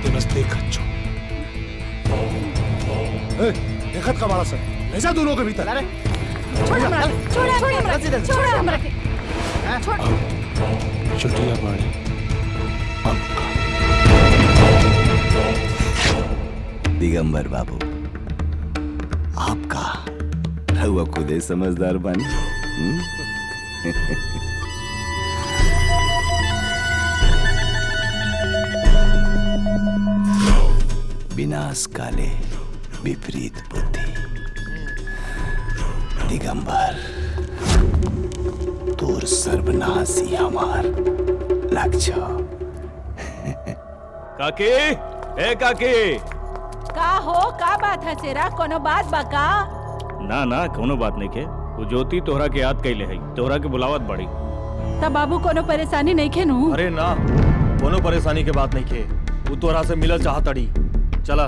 ते बस देख अच्छो। देखत का बड़ा सर ले जा दोनों के भीतर। अरे छोड़ हमरा के। चुटिया पाड़ी दिगंबर बाबू, आपका रउआ खुदे समझदार बनी। विनाश काले विपरीत बुद्धि। दिगंबर तोर सर्वनाशी हमार लक्ष्य। काकी, ए काकी। का हो, का बात है सेरा? कोनो बात बा का? ना कोनो बात नहीं के। वो ज्योति तोहरा के याद कैले है, तोहरा के बुलावत बड़ी। तब बाबू कोनो परेशानी नहीं खेनू? अरे ना, कोनो परेशानी के बात नहीं के। वो तोरा से मिलल चाहतड़ी। चला।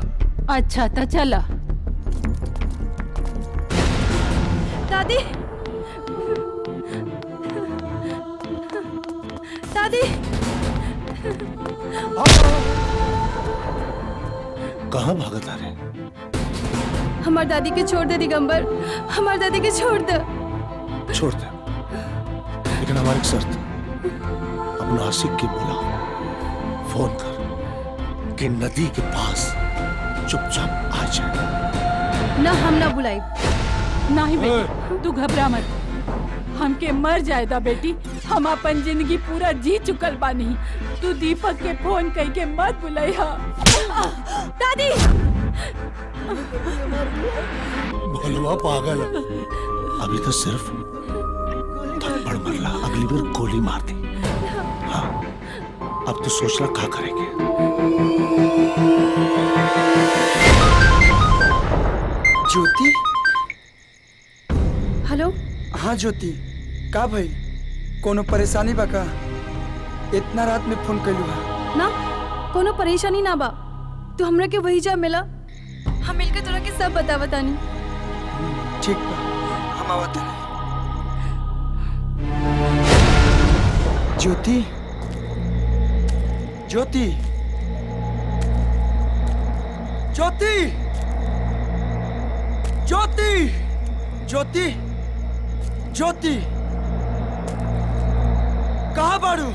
अच्छा तो चला। दादी दादी कहाँ भागत आ रहे? हमार दादी के छोड़ दे दिगंबर, हमार दादी के छोड़ दे। छोड़ दे, लेकिन हमारी एक शर्त, अपना आशिक के बुला, फोन कर कि नदी के पास चुपचाप आ जाए। ना हम ना बुलाई। नहीं बेटी, तू घबरा मत। हमके मर जाएदा बेटी, हम अपन जिंदगी पूरा जी चुकल बानी। तू दीपक के फोन कई के मत बुलाइहा। दादी भोलवा पागल है। अभी तो सिर्फ थप्पड़ मरला, अगली बार गोली मार दी। हाँ, अब तो सोचना क्या करेंगे। ज्योति। हेलो। हाँ ज्योति, का भाई कोनो परेशानी बा का? इतना रात में फोन कैलू है? ना कोनो परेशानी ना बा, तू हमरा के वही जा मिला, हम मिलकर तोरा के सब बतानी। ठीक बा, हम आवत हैं। ज्योति, ज्योति, ज्योति, ज्योति, ज्योति, ज्योति, कहाँ बाड़ू?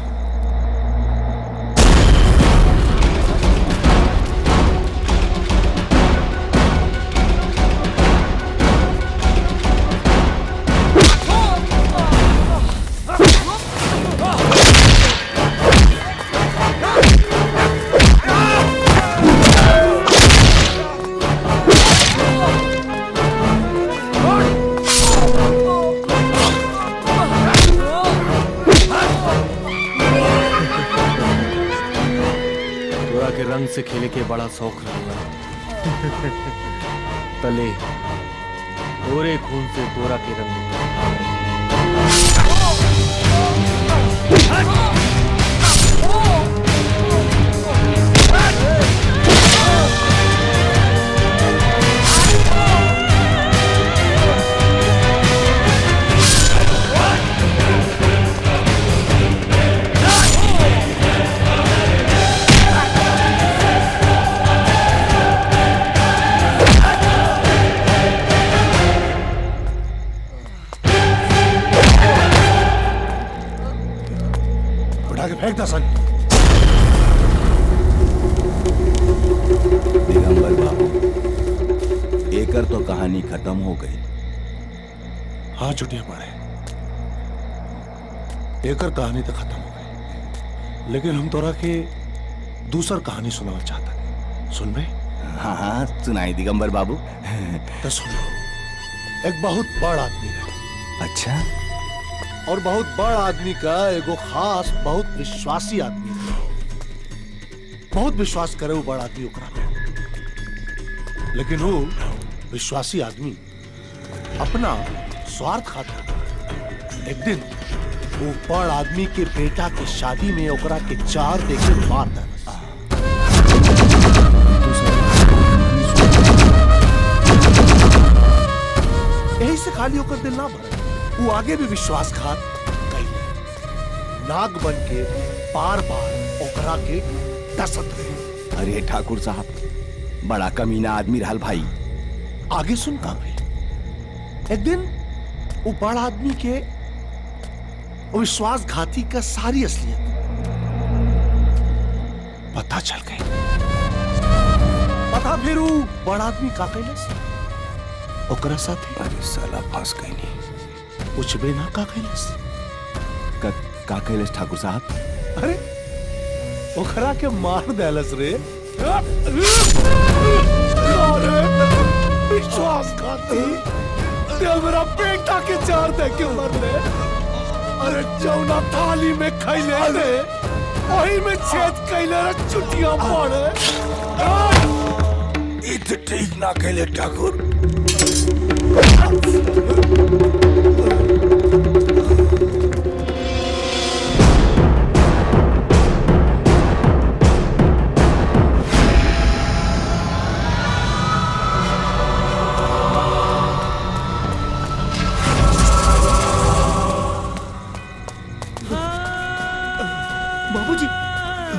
रंग से खेले के बड़ा शौक रहा। तले तोरे खून से तोरा के रंग फेंक दो सन। दिगंबर बाबू, एकर तो कहानी खत्म हो गई। हाँ चुटिया पड़े, एकर कहानी तो खत्म हो गई, लेकिन हम तोरा के दूसर कहानी सुनाना चाहता है। सुन बे? हाँ हाँ सुनाई दिगंबर बाबू। तो सुनो, एक बहुत बड़ा आदमी है। अच्छा? और बहुत बड़ा आदमी का एगो खास बहुत विश्वासी आदमी है। बहुत विश्वास करे वो बड़ा आदमी ओकरा पे, लेकिन वो विश्वासी आदमी अपना स्वार्थ खातिर एक दिन वो बड़ आदमी के बेटा के शादी में ओकरा के चार देके मार दे। यही से खाली होकर दिल ना भरे, वो आगे भी विश्वासघात कैले, नाग बन के बार बार ओकरा के डसत रहे। अरे ठाकुर साहब, बड़ा कमीना आदमी रहल भाई। आगे सुन का भाई, एक दिन वो बड़ा आदमी के विश्वासघाती का सारी असलियत पता चल गई। पता फिर वो बड़ा आदमी का कैलस ओकरा साथे। अरे साला फंस गई नहीं। कुछ भी ना का कैलस। का कैलस ठाकुर साहब? अरे ओकरा के मार देलस रे। विश्वासघाती मेरा बेटा के चार दे के मर ले। अरे जौना थाली में खैले रे वही में छेद कैले रे चुटिया पड़े। इत ठीक ना कैले ठाकुर।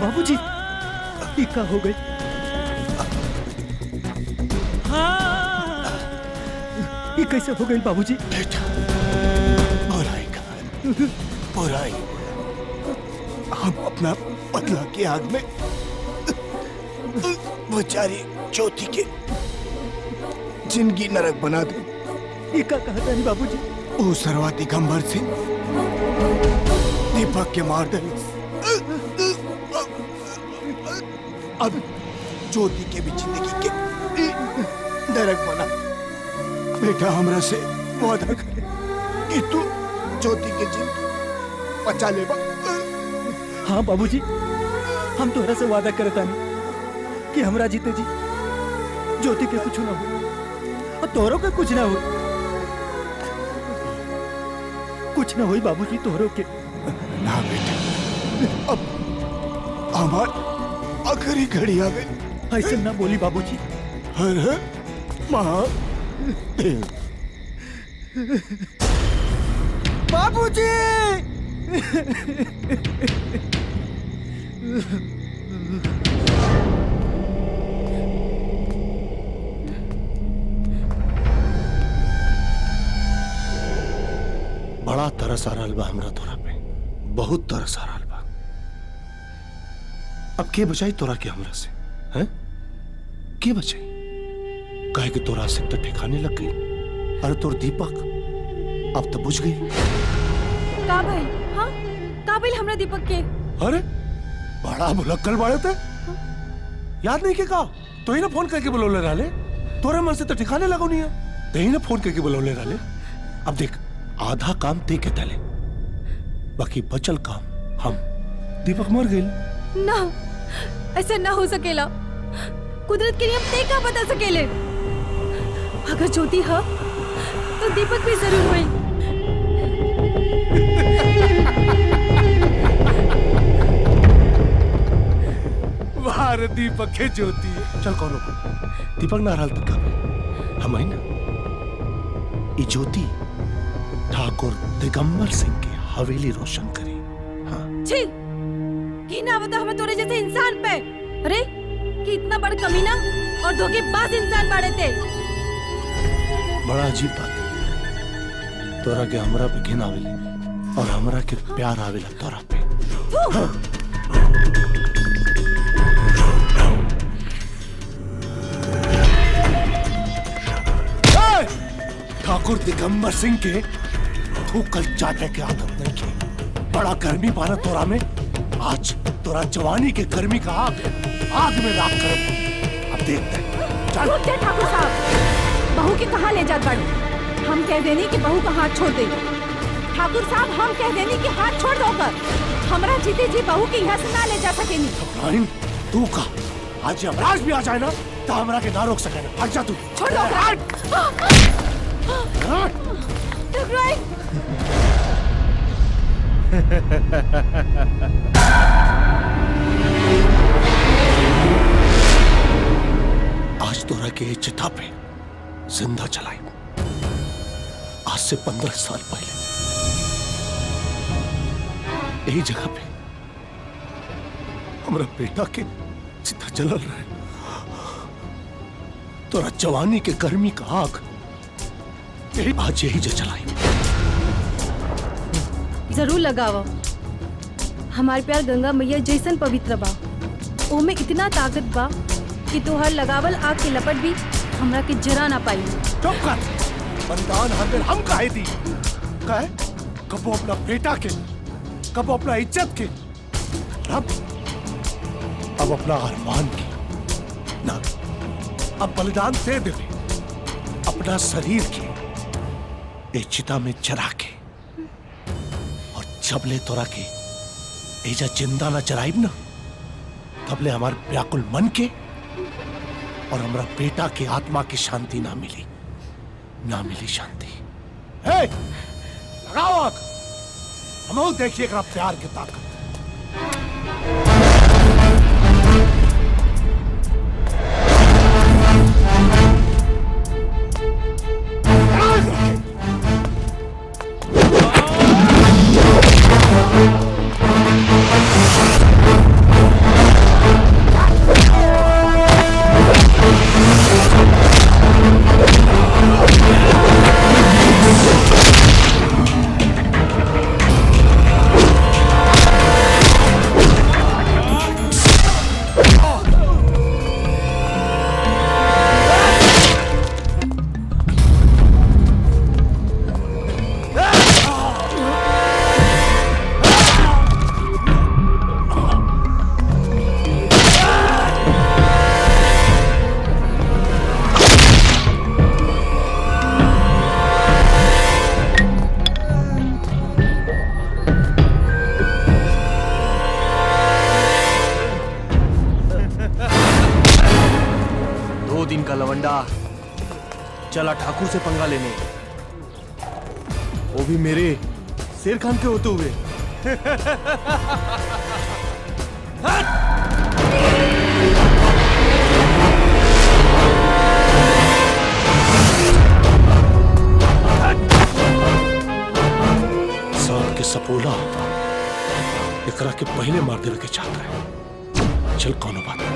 बाबूजी ये क्या हो गई? ये कैसे हो गई बाबूजी? बुराई का बुराई, हम अपना बदला की आग में बेचारी ज्योति के जिंदगी नरक बना दे। ये क्या कहता है बाबूजी? ओ सरवा दिगंबर सिंह दीपक के मार दे। अब ज्योति के भी जिंदगी के नरक बना। बेटा हमरा से वादा करे कि तू ज्योति के जिंदगी बचा लेबा। हाँ बाबूजी, हम तोहरा से वादा करता नहीं कि हमरा जीते जी ज्योति के कुछ ना हो और तोहरों के कुछ ना हो। कुछ ना होई बाबूजी तोहरों के। ना बेटा, अब हमार आखिरी घड़ी आ गई। ऐसे ना बोली बाबूजी। हर हर महादेव। बाबूजी! बड़ा तरस आ रहल बा हमरा तोरा पे, बहुत तरस आ रहल बा। अब के बचाई तोरा के हमरा से? हैं? के बचाई? काहे कि तोरा से तो ठिकाने लग गई। अरे तोर दीपक अब तो बुझ गई। का भाई? हाँ का भाई हमरा दीपक के? अरे बड़ा भुलक्कड़ बाड़े थे। याद नहीं के का? तो ही ना फोन करके बुलौले रहले। तोरे मन से तो ठिकाने लगो नहीं है। तो ही ना फोन करके बुलौले रहले। अब देख, आधा काम ते के तले, बाकी बचल काम हम। दीपक मर गई ना, ऐसा ना हो सकेला। कुदरत के नियम ते का बदल सकेले? अगर ज्योति है तो दीपक भी जरूर हुई। वाह दीपक के ज्योति। चल कौन दीपक ना रहल तक हम आई ना। ई ज्योति ठाकुर दिगंबर सिंह की हवेली रोशन करी। हाँ। छी, की ना बता हमें तोरे जैसे इंसान पे। अरे कि इतना बड़ा कमीना और धोखेबाज इंसान बाड़े थे। बड़ा अजीब बात है। तोरा के हमरा पे घिन आवेले और हमरा के प्यार आवेला तोरा पे। ठाकुर दिगंबर सिंह के तू कल चाटे के आदत नहीं की। बड़ा गर्मी पाना तोरा में। आज तोरा जवानी के गर्मी का आग में राख कर। अब देखते हैं। चल। रुक जा ठाकुर साहब, बहू के कहाँ ले जात बाड़ू? हम कह देनी कि बहू का हाथ छोड़ दे। ठाकुर साहब, हम कह देनी कि हाथ छोड़ दो कर। हमरा जीते जी बहू के यहाँ से ना ले जा सकेनी। इब्राहिम, तू का आज यमराज भी आ जाए ना तो हमरा के ना रोक सके ना। हट जा तू। छोड़ दो। आज तोरा के चिता पे जिंदा चलाई। आज से 15 साल पहले यही जगह पे हमरा बेटा के चिता जलल रहे। तोरा जवानी के गर्मी का आग आज यही जलाई। जरूर लगावा। हमार प्यार गंगा मैया जैसन पवित्र बा। ओमे इतना ताकत बा कि तोहर लगावल आग के लपट भी हमरा के जरा ना पाई। चुप कर। बलिदान हमें हम काहे दी? काहे? कबो अपना बेटा के, कबो अपना इज्जत के, अब अपना अरमान की ना। अब बलिदान दे दे अपना शरीर की ए चिता में चरा के। और जबले तोरा के एजा जिंदा ना चराइब ना, तबले हमार व्याकुल मन के और हमारा बेटा के आत्मा की शांति ना मिली। ना मिली शांति। हे, लगाओ आग। हम देखिए प्यार की ताकत। गेंडा, चला ठाकुर से पंगा लेने, वो भी मेरे शेर खान के होते हुए। सांप के सपोला एकरा के पहले मार देवे के चाहता है। चल कौनो बात नहीं।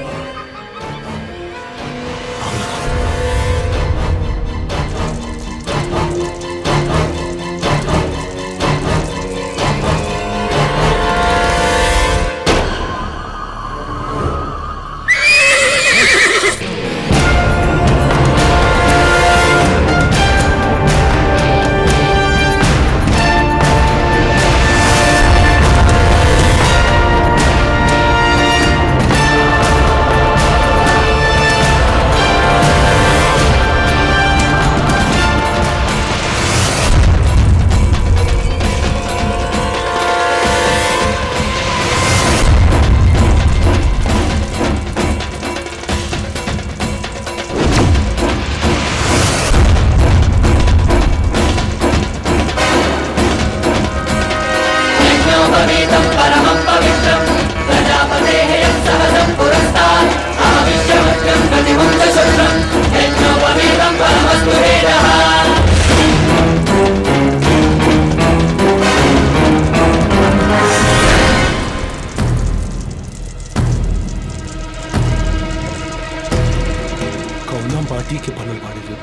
माटी के बनल बाड़े रे,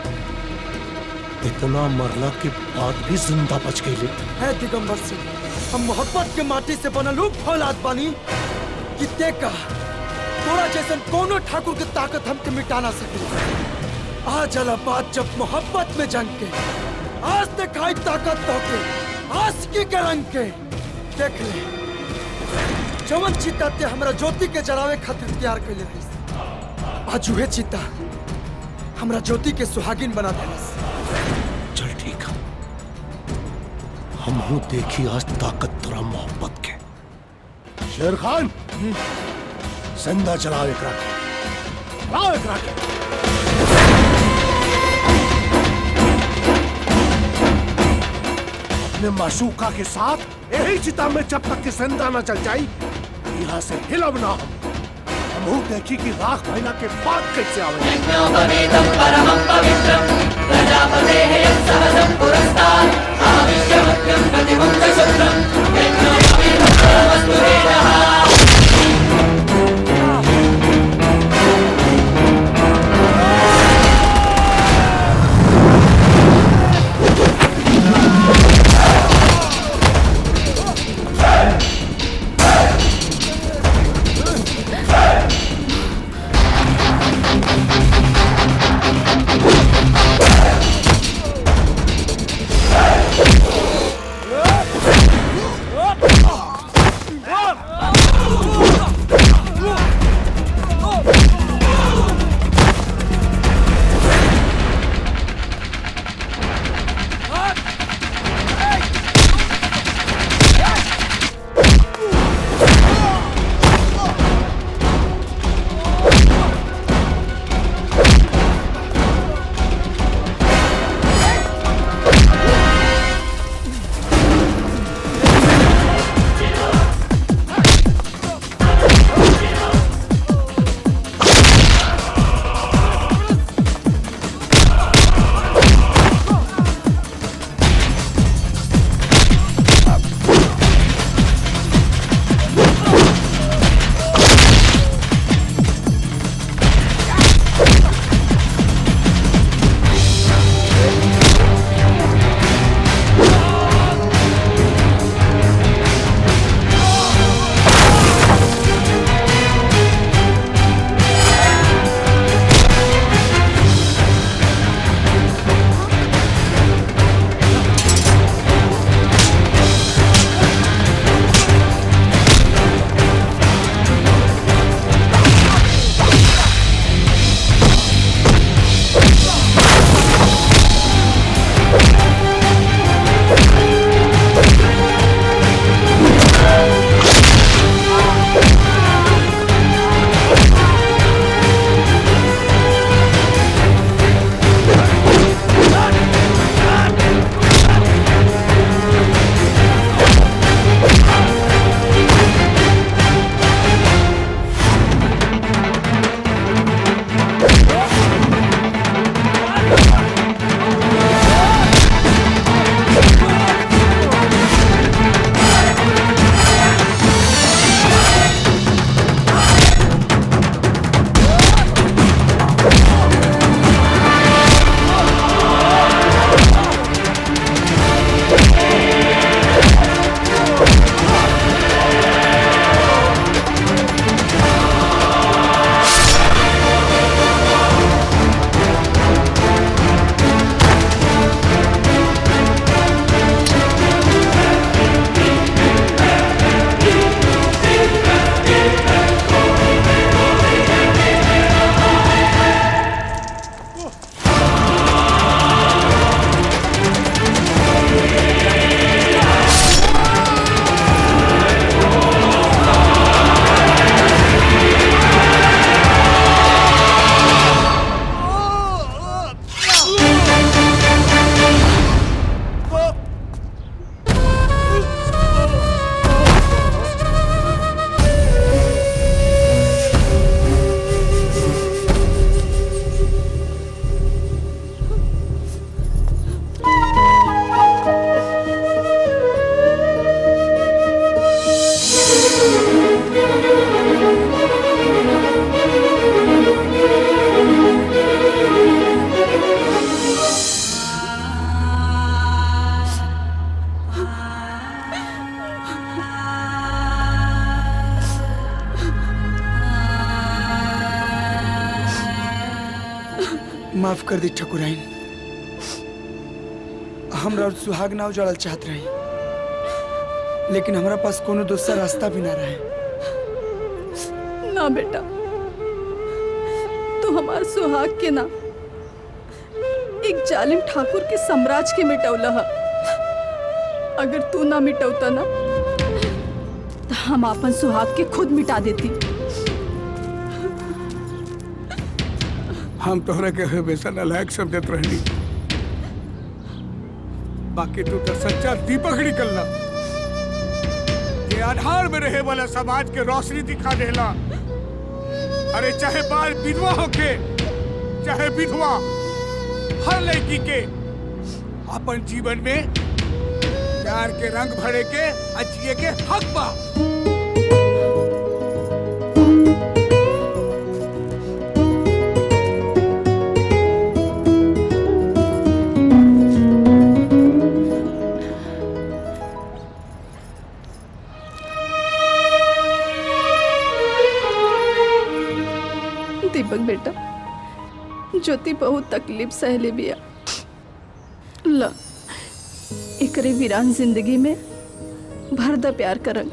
इतना मरला के बाद भी जिंदा बच गई। है दिगंबर सिंह, हम मोहब्बत के माटी से बनल औलाद बानी कि देखा तोरा जैसन कोनो ठाकुर की ताकत हमके मिटा ना सके। आज अलाहाबाद जब मोहब्बत में जंग के आज दिखाई ताकत तो के आशिकी के रंग के देख ले। जवन चिता ते हमरा ज्योति के जरावे खातिर तैयार कैले रही, आज उहे चिता हमरा ज्योति के सुहागिन बना देलस। चल ठीक है, हम हो देखी आज ताकत तोरा मोहब्बत के। शेर खान जिंदा चलाओ एकरा के, चलाओ एकरा के। अपने माशूका के साथ यही चिता में जब तक कि जिंदा न चल जाई, यहाँ से हिलब ना हम हो देखी कि राख भैला के बाद कैसे माफ कर दी ठकुराइन। हमरा और सुहाग नाव जड़ल चाहत रही, लेकिन हमरा पास कोनो दूसरा रास्ता भी ना रहे। ना बेटा, तू हमार सुहाग के ना एक जालिम ठाकुर के साम्राज्य के मिटौला है। अगर तू ना मिटौता ना तो हम अपन सुहाग के खुद मिटा देती। हम तोहरा के हमेशा नालायक समझत रहनी, बाकी तू तो सच्चा दीपक निकलना, ये आधार में रहे वाला समाज के रोशनी दिखा देला। अरे चाहे बाल विधवा होके, चाहे विधवा, हर लड़की के अपन जीवन में प्यार के रंग भरे के जिए के हक बा। दीपक बेटा, ज्योति बहुत तकलीफ सहले बिया। ला एकरे वीरान जिंदगी में भर द प्यार का रंग।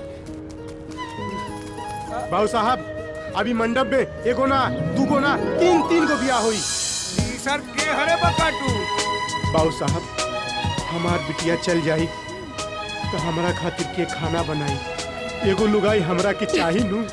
बाबू साहब, अभी मंडप में एगो ना, दूगो ना, तीन गो बियाह हुई। सर के हरे बकाटू। बाबू साहब, हमार बिटिया चल जाई तो हमरा खातिर के खाना बनाई, एगो लुगाई हमरा के चाही नू।